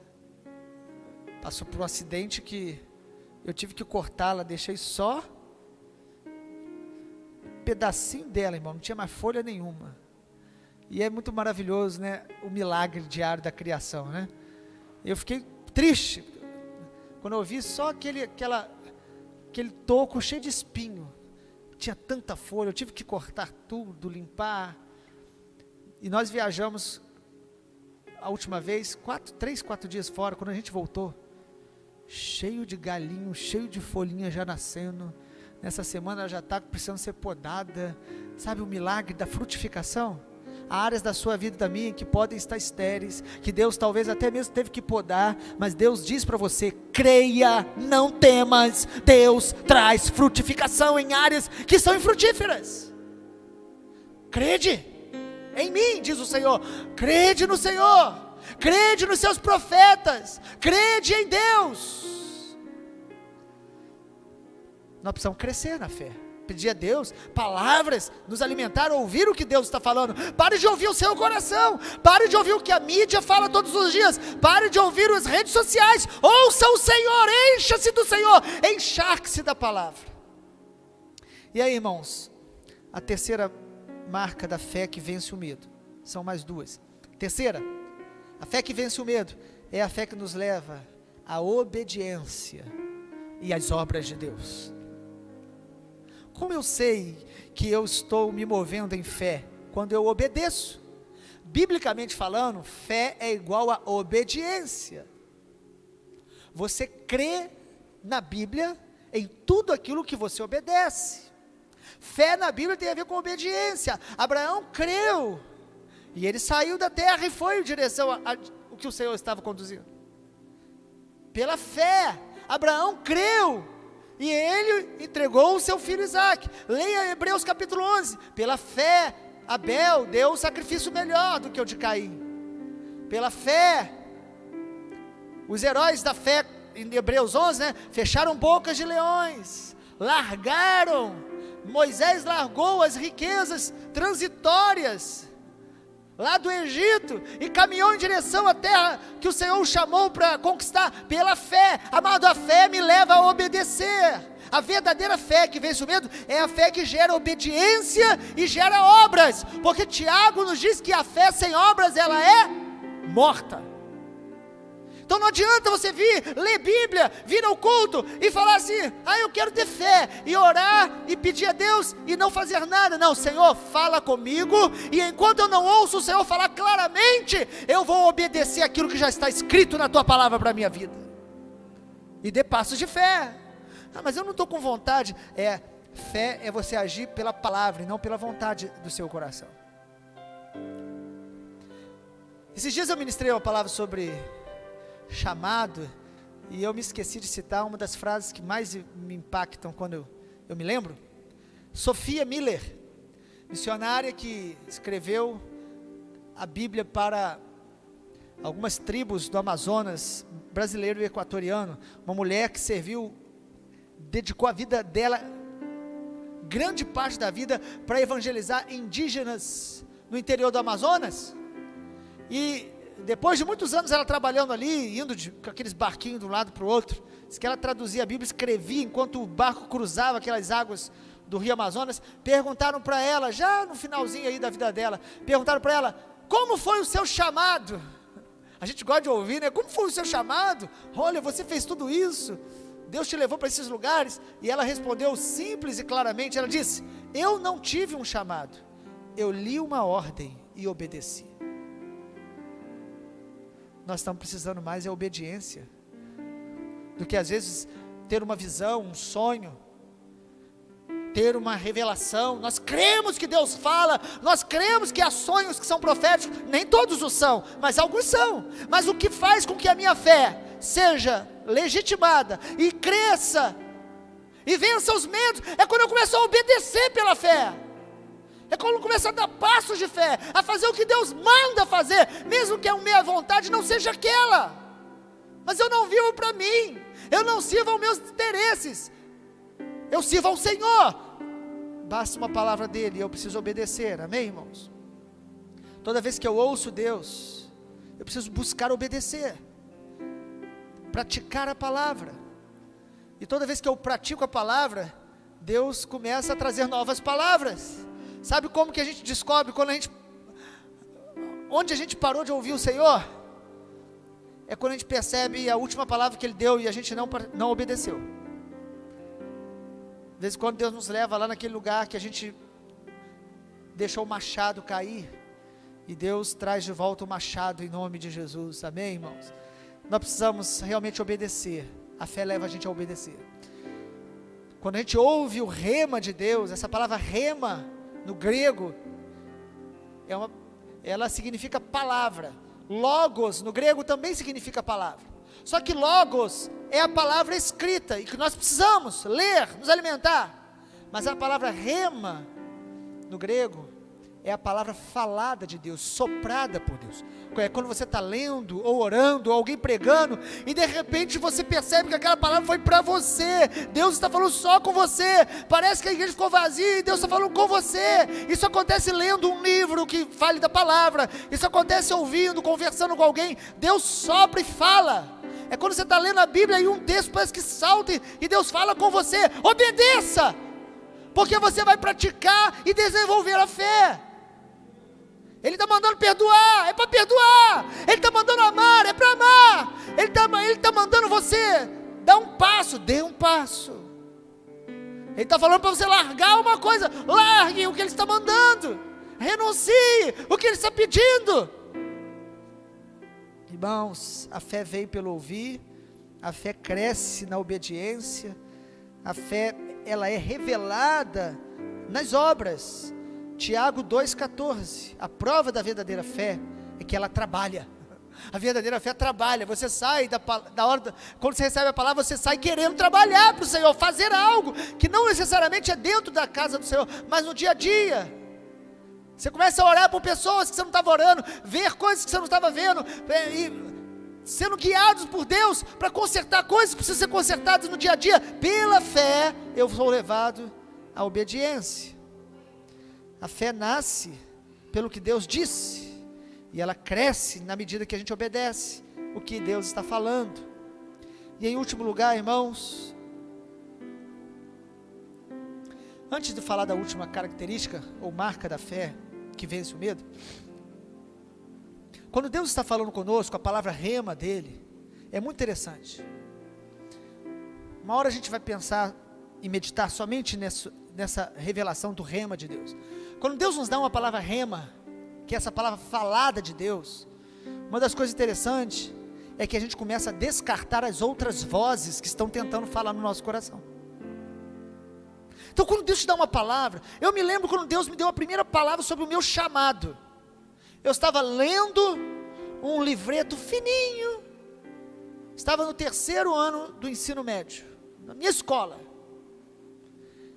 passou por um acidente que eu tive que cortá-la, deixei só um pedacinho dela, irmão, não tinha mais folha nenhuma. E é muito maravilhoso, né, o milagre diário da criação, né? Eu fiquei triste quando eu vi só aquele toco cheio de espinho. Tinha tanta folha, eu tive que cortar tudo, limpar. E nós viajamos a última vez, 3, 4 dias fora. Quando a gente voltou, cheio de galinho, cheio de folhinha já nascendo. Nessa semana ela já está precisando ser podada. Sabe o milagre da frutificação? Há áreas da sua vida e da minha que podem estar estéreis, que Deus talvez até mesmo teve que podar, mas Deus diz para você: creia, não temas, Deus traz frutificação em áreas que são infrutíferas. Crede em mim, diz o Senhor, crede no Senhor, crede nos seus profetas, crede em Deus. Nós precisamos crescer na fé, pedir a Deus palavras, nos alimentar, ouvir o que Deus está falando. Pare de ouvir o seu coração, pare de ouvir o que a mídia fala todos os dias, pare de ouvir as redes sociais. Ouça o Senhor, encha-se do Senhor, encharque-se da palavra. E aí, irmãos, a terceira marca da fé que vence o medo, são mais 2. Terceira, a fé que vence o medo é a fé que nos leva à obediência e às obras de Deus. Como eu sei que eu estou me movendo em fé? Quando eu obedeço. Biblicamente falando, fé é igual a obediência. Você crê na Bíblia em tudo aquilo que você obedece. Fé na Bíblia tem a ver com obediência. Abraão creu, e ele saiu da terra e foi em direção ao que o Senhor estava conduzindo. Pela fé, Abraão creu, e ele entregou o seu filho Isaque. Leia Hebreus capítulo 11. Pela fé, Abel deu um sacrifício melhor do que o de Caim. Pela fé, os heróis da fé, em Hebreus 11, né, fecharam bocas de leões, Moisés largou as riquezas transitórias lá do Egito e caminhou em direção à terra que o Senhor o chamou para conquistar pela fé. Amado, a fé me leva a obedecer. A verdadeira fé que vence o medo é a fé que gera obediência e gera obras, porque Tiago nos diz que a fé sem obras ela é morta. Então não adianta você ler Bíblia, vir ao culto e falar assim: eu quero ter fé, e orar e pedir a Deus e não fazer nada. Não, Senhor, fala comigo, e enquanto eu não ouço o Senhor falar claramente, eu vou obedecer aquilo que já está escrito na tua palavra para a minha vida, e dê passos de fé. Mas eu não estou com vontade. Fé é você agir pela palavra e não pela vontade do seu coração. Esses dias eu ministrei uma palavra sobre chamado, e eu me esqueci de citar uma das frases que mais me impactam quando eu me lembro. Sophia Miller, missionária que escreveu a Bíblia para algumas tribos do Amazonas, brasileiro e equatoriano, uma mulher que dedicou a vida dela, grande parte da vida, para evangelizar indígenas no interior do Amazonas. E depois de muitos anos ela trabalhando ali, indo com aqueles barquinhos de um lado para o outro, diz que ela traduzia a Bíblia, escrevia enquanto o barco cruzava aquelas águas do Rio Amazonas. Perguntaram para ela, já no finalzinho aí da vida dela, perguntaram para ela, como foi o seu chamado? A gente gosta de ouvir, né? Como foi o seu chamado? Olha, você fez tudo isso, Deus te levou para esses lugares. E ela respondeu simples e claramente, ela disse, eu não tive um chamado, eu li uma ordem e obedeci. Nós estamos precisando mais obediência, do que às vezes ter uma visão, um sonho, ter uma revelação. Nós cremos que Deus fala, nós cremos que há sonhos que são proféticos, nem todos o são, mas alguns são. Mas o que faz com que a minha fé seja legitimada e cresça e vença os medos, é quando eu começo a obedecer pela fé. É quando eu começo a dar passos de fé, a fazer o que Deus manda fazer, mesmo que a minha vontade não seja aquela. Mas eu não vivo para mim, eu não sirvo aos meus interesses, eu sirvo ao Senhor. Basta uma palavra dele e eu preciso obedecer, amém, irmãos? Toda vez que eu ouço Deus, eu preciso buscar obedecer, praticar a palavra. E toda vez que eu pratico a palavra, Deus começa a trazer novas palavras. Sabe como que a gente descobre onde a gente parou de ouvir o Senhor? É quando a gente percebe a última palavra que Ele deu e a gente não obedeceu. De vez em quando Deus nos leva lá naquele lugar que a gente deixou o machado cair, e Deus traz de volta o machado em nome de Jesus, amém, irmãos? Nós precisamos realmente obedecer, a fé leva a gente a obedecer. Quando a gente ouve o rema de Deus, essa palavra rema, no grego, ela significa palavra. Logos, no grego, também significa palavra. Só que logos é a palavra escrita, e que nós precisamos ler, nos alimentar. Mas a palavra rema, no grego, é a palavra falada de Deus, soprada por Deus. É quando você está lendo, ou orando, ou alguém pregando, e de repente você percebe que aquela palavra foi para você. Deus está falando só com você. Parece que a igreja ficou vazia e Deus está falando com você. Isso acontece lendo um livro que fale da palavra. Isso acontece ouvindo, conversando com alguém. Deus sopra e fala. É quando você está lendo a Bíblia e um texto parece que salta e Deus fala com você. Obedeça, porque você vai praticar e desenvolver a fé. Ele está mandando perdoar, é para perdoar. Ele está mandando amar, é para amar. Ele está mandando você dar um passo, dê um passo. Ele está falando para você largar uma coisa, largue o que Ele está mandando, renuncie o que Ele está pedindo. Irmãos, a fé vem pelo ouvir, a fé cresce na obediência, a fé, ela é revelada nas obras. Tiago 2,14, a prova da verdadeira fé é que ela trabalha. A verdadeira fé trabalha. Você sai quando você recebe a palavra, você sai querendo trabalhar para o Senhor, fazer algo que não necessariamente é dentro da casa do Senhor, mas no dia a dia. Você começa a orar por pessoas que você não estava orando, ver coisas que você não estava vendo, e sendo guiados por Deus para consertar coisas que precisam ser consertadas no dia a dia. Pela fé eu sou levado à obediência. A fé nasce pelo que Deus disse, e ela cresce na medida que a gente obedece o que Deus está falando. E em último lugar, irmãos, antes de falar da última característica ou marca da fé que vence o medo, quando Deus está falando conosco, a palavra rema dele é muito interessante. Uma hora a gente vai pensar e meditar somente nessa revelação do rema de Deus. Quando Deus nos dá uma palavra rema, que é essa palavra falada de Deus, uma das coisas interessantes é que a gente começa a descartar as outras vozes que estão tentando falar no nosso coração. Então quando Deus te dá uma palavra, eu me lembro quando Deus me deu a primeira palavra sobre o meu chamado. Eu estava lendo um livreto fininho, estava no 3º ano do ensino médio, na minha escola.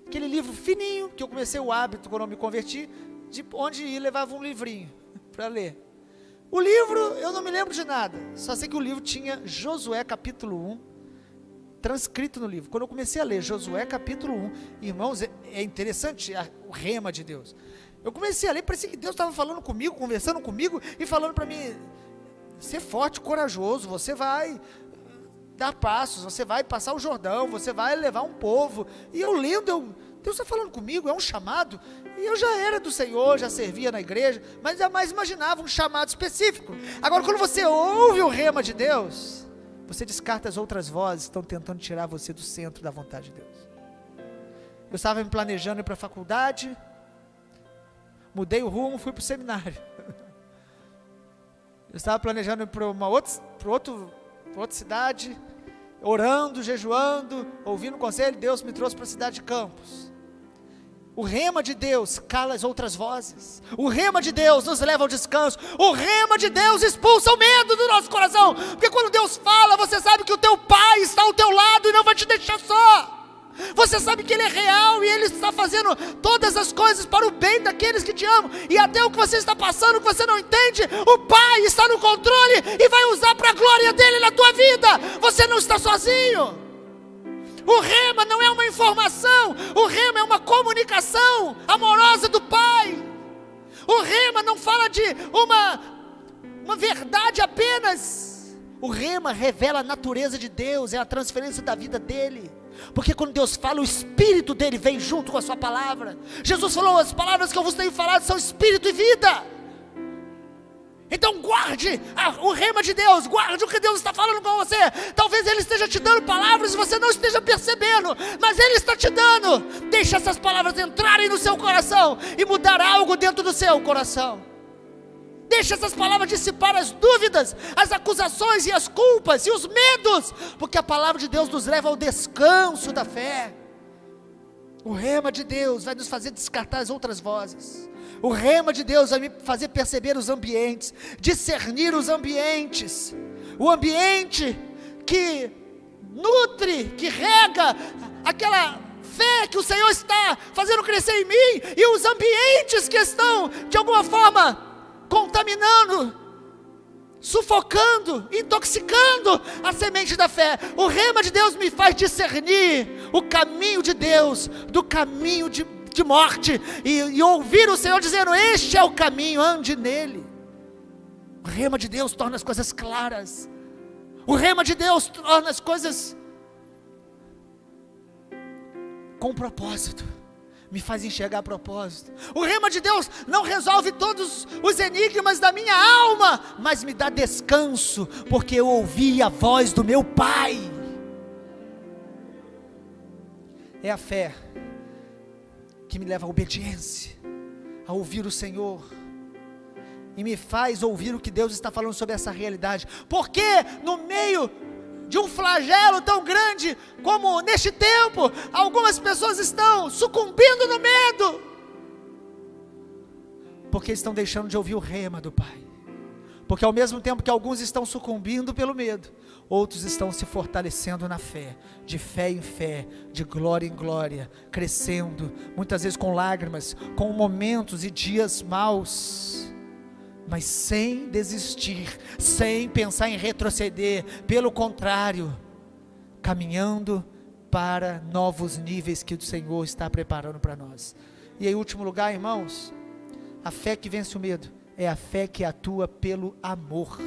Aquele livro fininho, que eu comecei o hábito quando eu me converti, de onde ir levava um livrinho para ler. O livro, eu não me lembro de nada, só sei que o livro tinha Josué capítulo 1, transcrito no livro. Quando eu comecei a ler Josué capítulo 1, irmãos, é interessante o rema de Deus. Eu comecei a ler, parecia que Deus estava falando comigo, conversando comigo, e falando para mim, ser forte, corajoso, você vai dar passos, você vai passar o Jordão, você vai levar um povo. E eu lendo, Deus está falando comigo, é um chamado. E eu já era do Senhor, já servia na igreja, mas jamais imaginava um chamado específico. Agora, quando você ouve o rema de Deus, você descarta as outras vozes que estão tentando tirar você do centro da vontade de Deus. Eu estava me planejando ir para a faculdade, mudei o rumo, fui para o seminário. Eu estava planejando ir para outra cidade, orando, jejuando, ouvindo o conselho, Deus me trouxe para a cidade de Campos. O rema de Deus cala as outras vozes. O rema de Deus nos leva ao descanso. O rema de Deus expulsa o medo do nosso coração. Porque quando Deus fala, você sabe que o teu Pai está ao teu lado e não vai te deixar só. Você sabe que Ele é real e Ele está fazendo todas as coisas para o bem daqueles que te amam. E até o que você está passando, que você não entende, o Pai está no controle e vai usar para a glória dEle na tua vida. Você não está sozinho. O rema não é uma informação, o rema é uma comunicação amorosa do Pai. O rema não fala de uma verdade apenas. O rema revela a natureza de Deus, é a transferência da vida dEle. Porque quando Deus fala, o Espírito dEle vem junto com a sua palavra. Jesus falou, as palavras que eu vos tenho falado são Espírito e vida. Então guarde o rema de Deus, guarde o que Deus está falando com você. Talvez Ele esteja te dando palavras e você não esteja percebendo, mas Ele está te dando. Deixe essas palavras entrarem no seu coração e mudar algo dentro do seu coração. Deixe essas palavras dissipar as dúvidas, as acusações e as culpas e os medos, porque a palavra de Deus nos leva ao descanso da fé. O rema de Deus vai nos fazer descartar as outras vozes. O rema de Deus vai me fazer perceber os ambientes, discernir os ambientes. O ambiente que nutre, que rega aquela fé que o Senhor está fazendo crescer em mim, e os ambientes que estão de alguma forma contaminando, sufocando, intoxicando a semente da fé. O rema de Deus me faz discernir o caminho de Deus do caminho de morte, e ouvir o Senhor dizendo, este é o caminho, ande nele. O rema de Deus torna as coisas claras. O rema de Deus torna as coisas com propósito, me faz enxergar propósito. O rema de Deus não resolve todos os enigmas da minha alma, mas me dá descanso, porque eu ouvi a voz do meu Pai. É a fé que me leva à obediência, a ouvir o Senhor, e me faz ouvir o que Deus está falando sobre essa realidade. Porque no meio de um flagelo tão grande como neste tempo, algumas pessoas estão sucumbindo no medo, porque estão deixando de ouvir o rema do Pai. Porque ao mesmo tempo que alguns estão sucumbindo pelo medo, outros estão se fortalecendo na fé, de fé em fé, de glória em glória, crescendo, muitas vezes com lágrimas, com momentos e dias maus, mas sem desistir, sem pensar em retroceder, pelo contrário, caminhando para novos níveis que o Senhor está preparando para nós. E em último lugar, irmãos, a fé que vence o medo é a fé que atua pelo amor.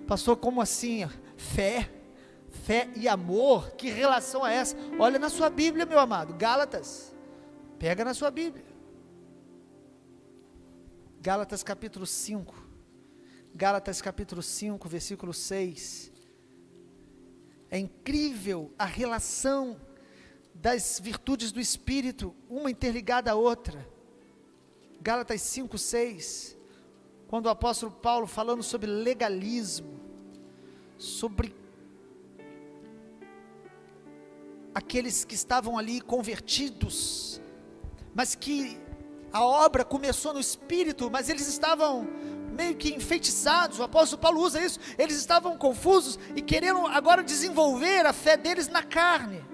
Pastor, como assim? Fé e amor, que relação é essa? Olha na sua Bíblia, meu amado, Gálatas, pega na sua Bíblia, Gálatas capítulo 5, versículo 6, é incrível a relação das virtudes do Espírito, uma interligada à outra. Gálatas 5, 6, quando o apóstolo Paulo, falando sobre legalismo, sobre aqueles que estavam ali convertidos, mas que a obra começou no Espírito, mas eles estavam meio que enfeitiçados, o apóstolo Paulo usa isso, eles estavam confusos e querendo agora desenvolver a fé deles na carne,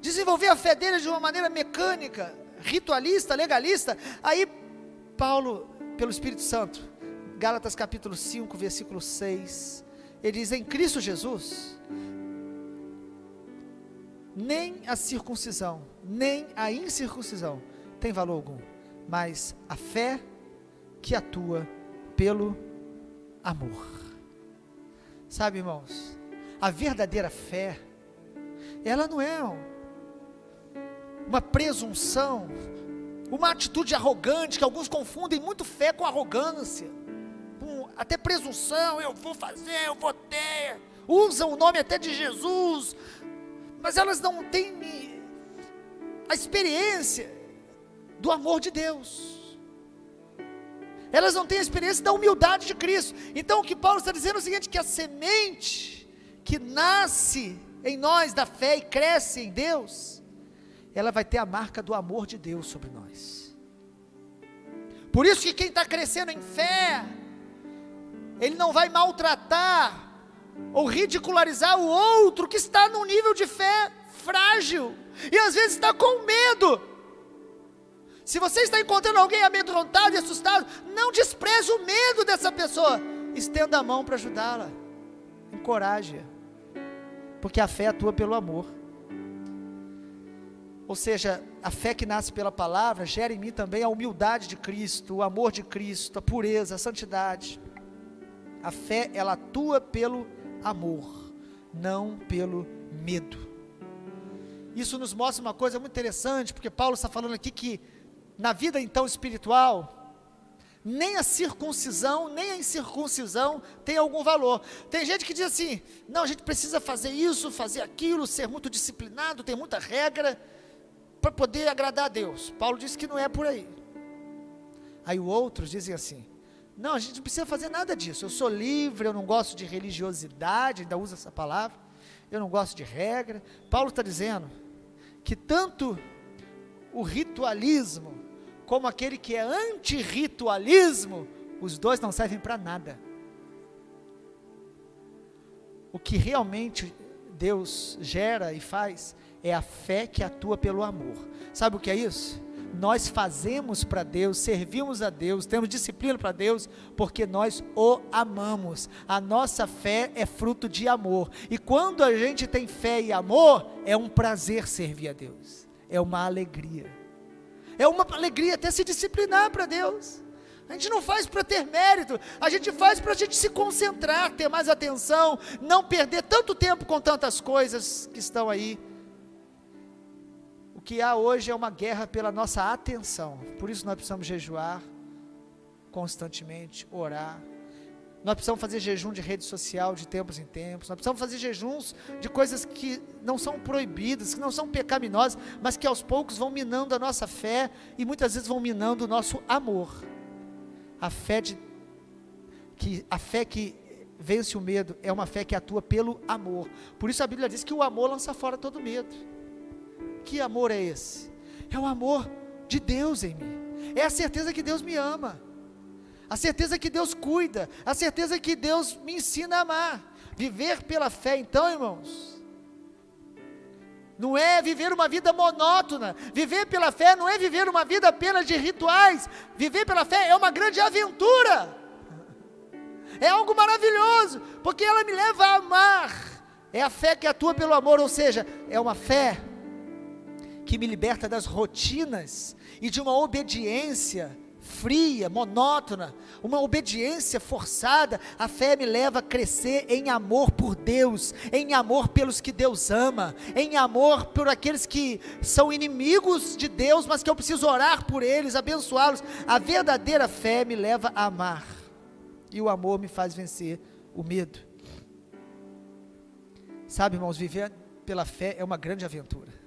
desenvolver a fé deles de uma maneira mecânica, ritualista, legalista. Aí Paulo, pelo Espírito Santo, Gálatas capítulo 5, versículo 6, ele diz: em Cristo Jesus, nem a circuncisão, nem a incircuncisão tem valor algum, mas a fé que atua pelo amor. Sabe, irmãos, a verdadeira fé, ela não é uma presunção, uma atitude arrogante, que alguns confundem muito fé com arrogância, até presunção, eu vou fazer, eu vou ter, usam o nome até de Jesus, mas elas não têm a experiência do amor de Deus, elas não têm a experiência da humildade de Cristo. Então o que Paulo está dizendo é o seguinte, que a semente que nasce em nós da fé e cresce em Deus, ela vai ter a marca do amor de Deus sobre nós. Por isso que quem está crescendo em fé, ele não vai maltratar ou ridicularizar o outro que está num nível de fé frágil, e às vezes está com medo. Se você está encontrando alguém amedrontado e assustado, não despreze o medo dessa pessoa, estenda a mão para ajudá-la, encoraje-a, porque a fé atua pelo amor. Ou seja, a fé que nasce pela palavra, gera em mim também a humildade de Cristo, o amor de Cristo, a pureza, a santidade. A fé, ela atua pelo amor, não pelo medo. Isso nos mostra uma coisa muito interessante, porque Paulo está falando aqui que, na vida então espiritual, nem a circuncisão, nem a incircuncisão tem algum valor. Tem gente que diz assim, não, a gente precisa fazer isso, fazer aquilo, ser muito disciplinado, tem muita regra, para poder agradar a Deus. Paulo diz que não é por aí. Aí outros dizem assim, não, a gente não precisa fazer nada disso, eu sou livre, eu não gosto de religiosidade, ainda usa essa palavra, eu não gosto de regra. Paulo está dizendo que tanto o ritualismo, como aquele que é anti-ritualismo, os dois não servem para nada. O que realmente Deus gera e faz, é a fé que atua pelo amor. Sabe o que é isso? Nós fazemos para Deus, servimos a Deus, temos disciplina para Deus, porque nós o amamos. A nossa fé é fruto de amor, e quando a gente tem fé e amor, é um prazer servir a Deus, é uma alegria até se disciplinar para Deus. A gente não faz para ter mérito, a gente faz para a gente se concentrar, ter mais atenção, não perder tanto tempo com tantas coisas que estão aí. O que há hoje é uma guerra pela nossa atenção, por isso nós precisamos jejuar constantemente, orar, nós precisamos fazer jejum de rede social de tempos em tempos, nós precisamos fazer jejuns de coisas que não são proibidas, que não são pecaminosas, mas que aos poucos vão minando a nossa fé, e muitas vezes vão minando o nosso amor. A fé que vence o medo, é uma fé que atua pelo amor. Por isso a Bíblia diz que o amor lança fora todo medo. Que amor é esse? É o amor de Deus em mim, é a certeza que Deus me ama, a certeza que Deus cuida, a certeza que Deus me ensina a amar. Viver pela fé, então, irmãos, não é viver uma vida monótona. Viver pela fé não é viver uma vida apenas de rituais. Viver pela fé é uma grande aventura, é algo maravilhoso, porque ela me leva a amar. É a fé que atua pelo amor, ou seja, é uma fé que me liberta das rotinas e de uma obediência fria, monótona, uma obediência forçada. A fé me leva a crescer em amor por Deus, em amor pelos que Deus ama, em amor por aqueles que são inimigos de Deus, mas que eu preciso orar por eles, abençoá-los. A verdadeira fé me leva a amar, e o amor me faz vencer o medo. Sabe, irmãos, viver pela fé é uma grande aventura.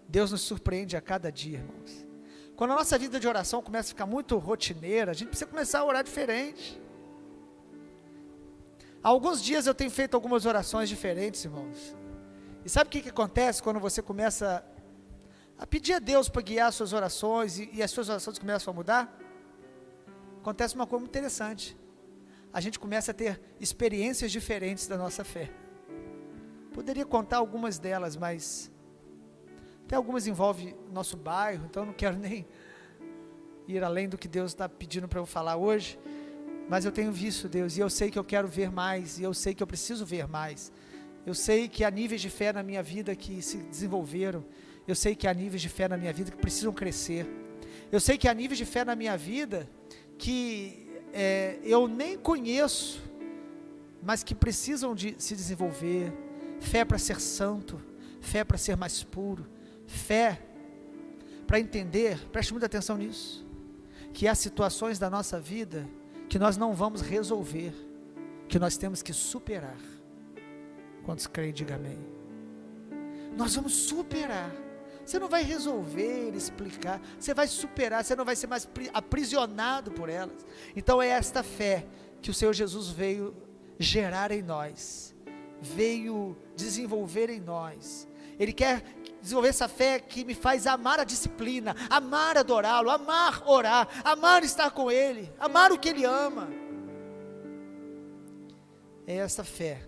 Deus nos surpreende a cada dia, irmãos. Quando a nossa vida de oração começa a ficar muito rotineira, a gente precisa começar a orar diferente. Há alguns dias eu tenho feito algumas orações diferentes, irmãos. E sabe o que acontece quando você começa a pedir a Deus para guiar as suas orações, e as suas orações começam a mudar? Acontece uma coisa muito interessante. A gente começa a ter experiências diferentes da nossa fé. Poderia contar algumas delas, mas até algumas envolvem nosso bairro, então eu não quero nem ir além do que Deus está pedindo para eu falar hoje. Mas eu tenho visto, Deus, e eu sei que eu quero ver mais, e eu sei que eu preciso ver mais. Eu sei que há níveis de fé na minha vida que se desenvolveram. Eu sei que há níveis de fé na minha vida que precisam crescer. Eu sei que há níveis de fé na minha vida que eu nem conheço, mas que precisam de se desenvolver. Fé para ser santo, fé para ser mais puro, fé para entender, preste muita atenção nisso, que há situações da nossa vida que nós não vamos resolver, que nós temos que superar. Quantos creem, diga amém. Nós vamos superar. Você não vai resolver, explicar, você vai superar, você não vai ser mais aprisionado por elas. Então é esta fé que o Senhor Jesus veio gerar em nós, veio desenvolver em nós. Ele quer desenvolver essa fé que me faz amar a disciplina, amar adorá-lo, amar orar, amar estar com Ele, amar o que Ele ama. É essa fé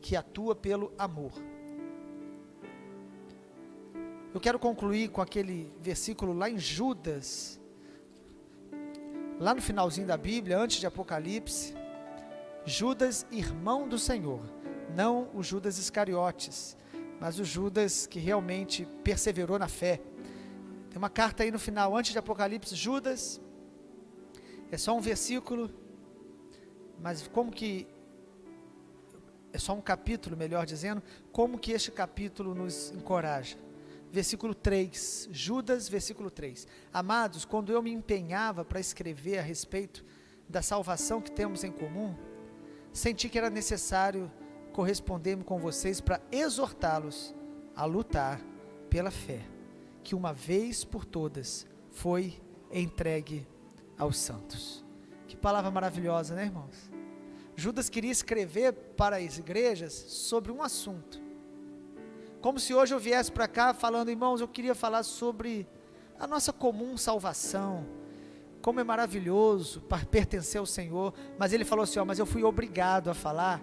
que atua pelo amor. Eu quero concluir com aquele versículo lá em Judas, lá no finalzinho da Bíblia, antes de Apocalipse. Judas, irmão do Senhor, não o Judas Iscariotes, mas o Judas que realmente perseverou na fé. Tem uma carta aí no final, antes de Apocalipse. Judas, é só um versículo, mas como que, é só um capítulo, melhor dizendo, como que este capítulo nos encoraja. Versículo 3, Judas, versículo 3. Amados, quando eu me empenhava para escrever a respeito da salvação que temos em comum, senti que era necessário corresponder-me com vocês para exortá-los a lutar pela fé, que uma vez por todas foi entregue aos santos. Que palavra maravilhosa, né, irmãos? Judas queria escrever para as igrejas sobre um assunto, como se hoje eu viesse para cá falando, irmãos, eu queria falar sobre a nossa comum salvação, como é maravilhoso para pertencer ao Senhor, mas ele falou assim, mas eu fui obrigado a falar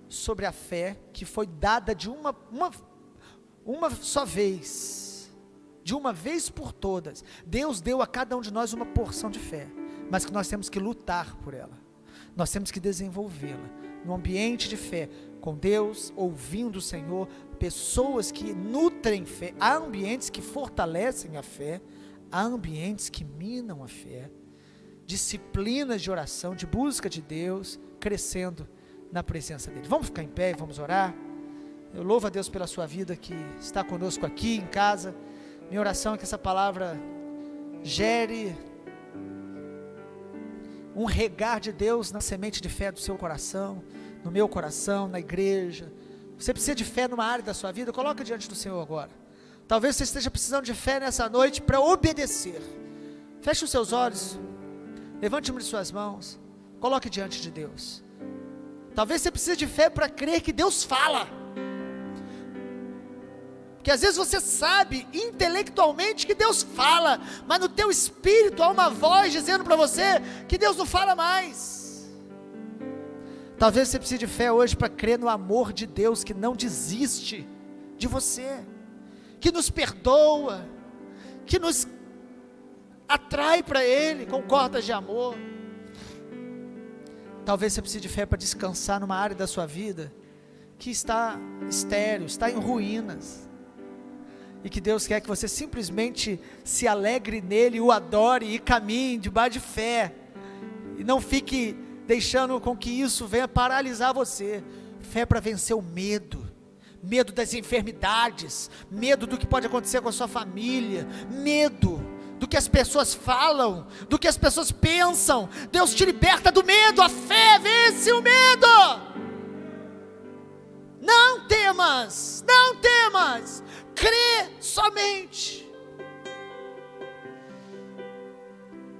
sobre a fé que foi dada de uma só vez, de uma vez por todas. Deus deu a cada um de nós uma porção de fé, mas que nós temos que lutar por ela, nós temos que desenvolvê-la, no ambiente de fé, com Deus, ouvindo o Senhor, pessoas que nutrem fé. Há ambientes que fortalecem a fé, há ambientes que minam a fé, disciplinas de oração, de busca de Deus, crescendo na presença dEle. Vamos ficar em pé e vamos orar. Eu louvo a Deus pela sua vida que está conosco aqui em casa. Minha oração é que essa palavra gere um regar de Deus na semente de fé do seu coração, no meu coração, na igreja. Você precisa de fé numa área da sua vida, coloca diante do Senhor agora. Talvez você esteja precisando de fé nessa noite para obedecer. Feche os seus olhos, levante uma de suas mãos, coloque diante de Deus. Talvez você precise de fé para crer que Deus fala, porque às vezes você sabe intelectualmente que Deus fala, mas no teu espírito há uma voz dizendo para você que Deus não fala mais. Talvez você precise de fé hoje para crer no amor de Deus que não desiste de você, que nos perdoa, que nos atrai para Ele com cordas de amor. Talvez você precise de fé para descansar numa área da sua vida que está estéril, está em ruínas, e que Deus quer que você simplesmente se alegre nele, o adore e caminhe debaixo de fé, e não fique deixando com que isso venha paralisar você. Fé para vencer o medo, medo das enfermidades, medo do que pode acontecer com a sua família, medo do que as pessoas falam, do que as pessoas pensam. Deus te liberta do medo, a fé vence o medo. Não temas, não temas, crê somente.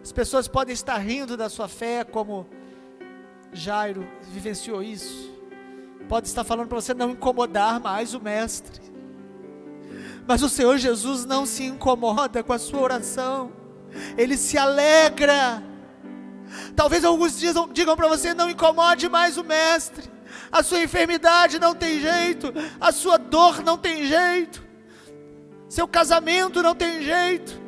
As pessoas podem estar rindo da sua fé, como Jairo vivenciou isso, pode estar falando para você não incomodar mais o mestre, mas o Senhor Jesus não se incomoda com a sua oração, Ele se alegra. Talvez alguns digam para você, não incomode mais o mestre, a sua enfermidade não tem jeito, a sua dor não tem jeito, seu casamento não tem jeito,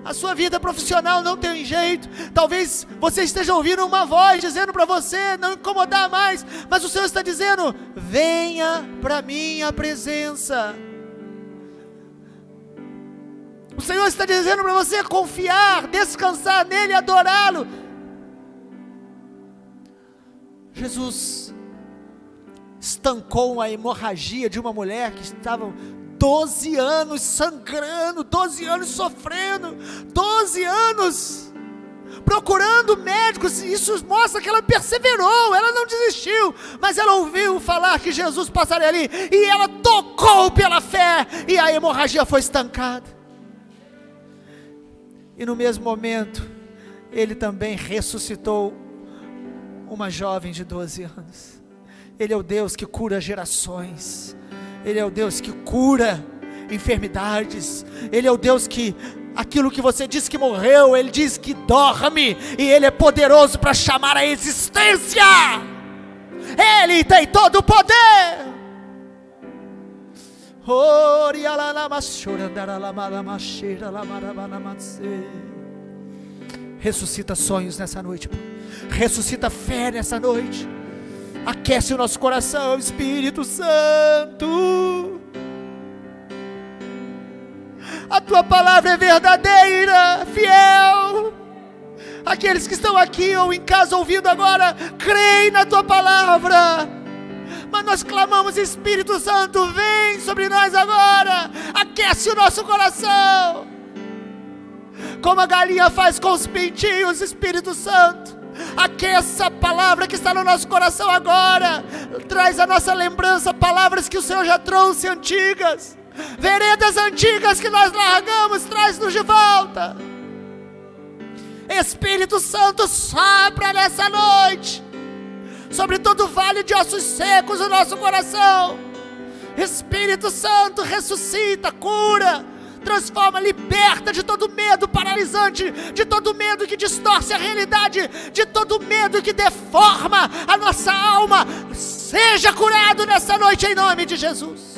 A sua vida profissional não tem jeito. Talvez você esteja ouvindo uma voz dizendo para você não incomodar mais, mas o Senhor está dizendo: venha para a minha presença. O Senhor está dizendo para você confiar, descansar nele, adorá-lo. Jesus estancou a hemorragia de uma mulher que estava 12 anos sangrando, 12 anos sofrendo, 12 anos procurando médicos. Isso mostra que ela perseverou, ela não desistiu, mas ela ouviu falar que Jesus passaria ali, e ela tocou pela fé, e a hemorragia foi estancada. E no mesmo momento, ele também ressuscitou uma jovem de 12 anos. Ele é o Deus que cura gerações. Ele é o Deus que cura enfermidades. Ele é o Deus que, aquilo que você disse que morreu, Ele diz que dorme, e Ele é poderoso para chamar a existência. Ele tem todo o poder. Ressuscita sonhos nessa noite, ressuscita fé nessa noite. Aquece o nosso coração, Espírito Santo. A tua palavra é verdadeira, fiel. Aqueles que estão aqui ou em casa ouvindo agora, creem na tua palavra. Mas nós clamamos: Espírito Santo, vem sobre nós agora. Aquece o nosso coração, como a galinha faz com os pintinhos. Espírito Santo, aqueça a palavra que está no nosso coração agora. Traz à nossa lembrança palavras que o Senhor já trouxe antigas, veredas antigas que nós largamos. Traz-nos de volta. Espírito Santo, sopra nessa noite sobre todo o vale de ossos secos o nosso coração. Espírito Santo, ressuscita, cura, transforma, liberta de todo medo paralisante, de todo medo que distorce a realidade, de todo medo que deforma a nossa alma. Seja curado nessa noite em nome de Jesus.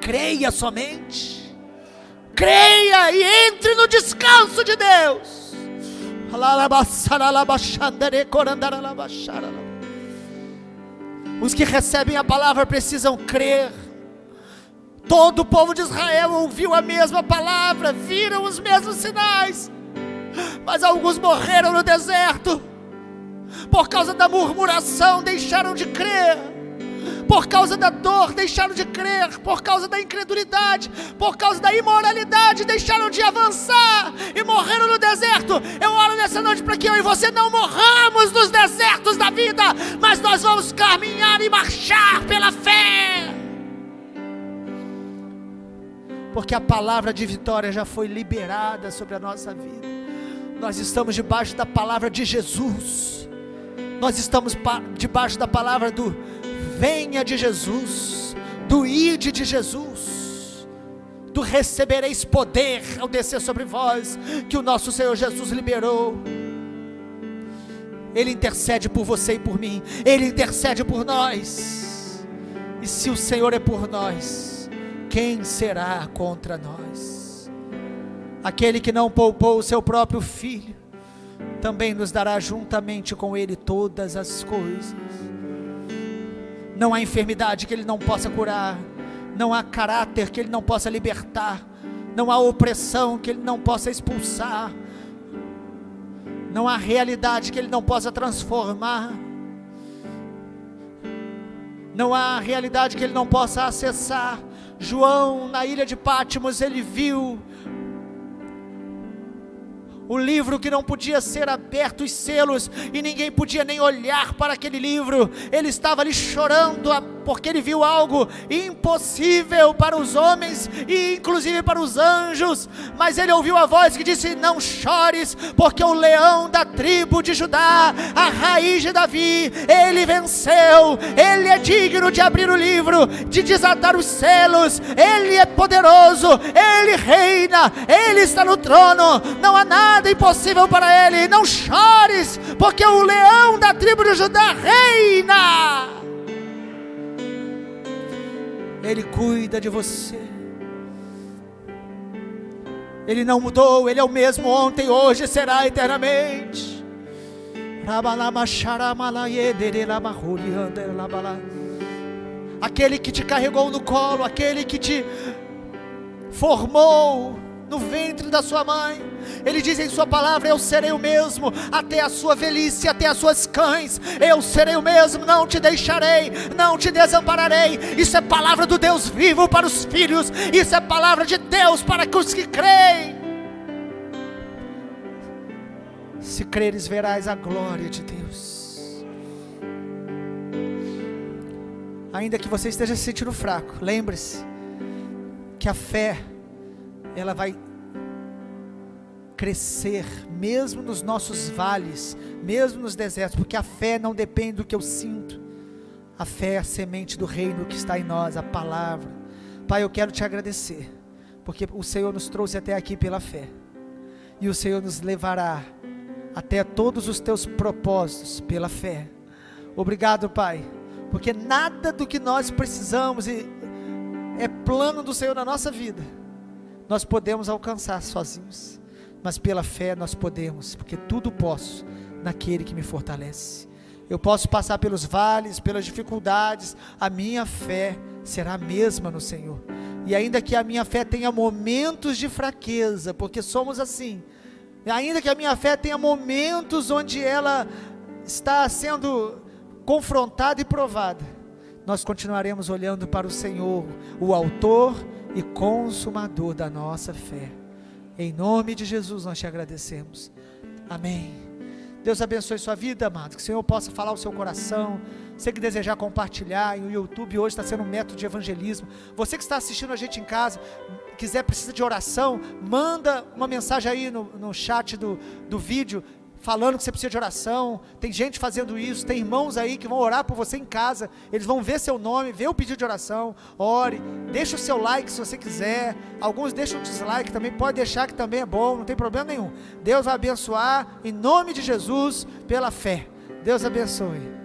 Creia somente, creia e entre no descanso de Deus. Os que recebem a palavra precisam crer. Todo o povo de Israel ouviu a mesma palavra, viram os mesmos sinais, mas alguns morreram no deserto. Por causa da murmuração deixaram de crer, por causa da dor deixaram de crer, por causa da incredulidade, por causa da imoralidade deixaram de avançar e morreram no deserto. Eu oro nessa noite para que eu e você não morramos nos desertos da vida, mas nós vamos caminhar e marchar pela fé, porque a palavra de vitória já foi liberada sobre a nossa vida. Nós estamos debaixo da palavra de Jesus. Nós estamos debaixo da palavra do venha de Jesus, do ide de Jesus, do recebereis poder ao descer sobre vós, que o nosso Senhor Jesus liberou. Ele intercede por você e por mim, Ele intercede por nós. E se o Senhor é por nós, quem será contra nós? Aquele que não poupou o seu próprio Filho, também nos dará juntamente com Ele todas as coisas. Não há enfermidade que Ele não possa curar, não há caráter que Ele não possa libertar, não há opressão que Ele não possa expulsar, não há realidade que Ele não possa transformar, não há realidade que Ele não possa acessar. João, na ilha de Patmos, ele viu o livro que não podia ser aberto, os selos, e ninguém podia nem olhar para aquele livro. Ele estava ali chorando, porque ele viu algo impossível para os homens, e inclusive para os anjos, mas ele ouviu a voz que disse: não chores, porque o leão da tribo de Judá, a raiz de Davi, ele venceu, ele é digno de abrir o livro, de desatar os selos, ele é poderoso, ele reina, ele está no trono, não há nada impossível para ele. Não chores, porque o leão da tribo de Judá reina. Ele cuida de você, Ele não mudou, Ele é o mesmo ontem, hoje, será eternamente. Aquele que te carregou no colo, aquele que te formou no ventre da sua mãe, Ele diz em sua palavra: eu serei o mesmo até a sua velhice, até as suas cães, eu serei o mesmo, não te deixarei, não te desampararei. Isso é palavra do Deus vivo para os filhos, isso é palavra de Deus para os que creem. Se creres, verás a glória de Deus. Ainda que você esteja se sentindo fraco, lembre-se que a fé, ela vai crescer, mesmo nos nossos vales, mesmo nos desertos, porque a fé não depende do que eu sinto. A fé é a semente do reino que está em nós, a palavra. Pai, eu quero te agradecer, porque o Senhor nos trouxe até aqui pela fé, e o Senhor nos levará até todos os teus propósitos pela fé. Obrigado, Pai, porque nada do que nós precisamos é plano do Senhor na nossa vida, nós podemos alcançar sozinhos, mas pela fé nós podemos, porque tudo posso naquele que me fortalece. Eu posso passar pelos vales, pelas dificuldades, a minha fé será a mesma no Senhor, e ainda que a minha fé tenha momentos de fraqueza, porque somos assim, ainda que a minha fé tenha momentos onde ela está sendo confrontada e provada, nós continuaremos olhando para o Senhor, o autor e consumador da nossa fé. Em nome de Jesus nós te agradecemos, amém. Deus abençoe sua vida, amado, que o Senhor possa falar o seu coração. Você que desejar compartilhar, o YouTube hoje está sendo um método de evangelismo. Você que está assistindo a gente em casa, precisa de oração, manda uma mensagem aí no chat do vídeo, falando que você precisa de oração. Tem gente fazendo isso, tem irmãos aí que vão orar por você em casa, eles vão ver seu nome, ver o pedido de oração. Ore, deixa o seu like se você quiser, alguns deixam o dislike também, pode deixar que também é bom, não tem problema nenhum. Deus vai abençoar, em nome de Jesus, pela fé. Deus abençoe.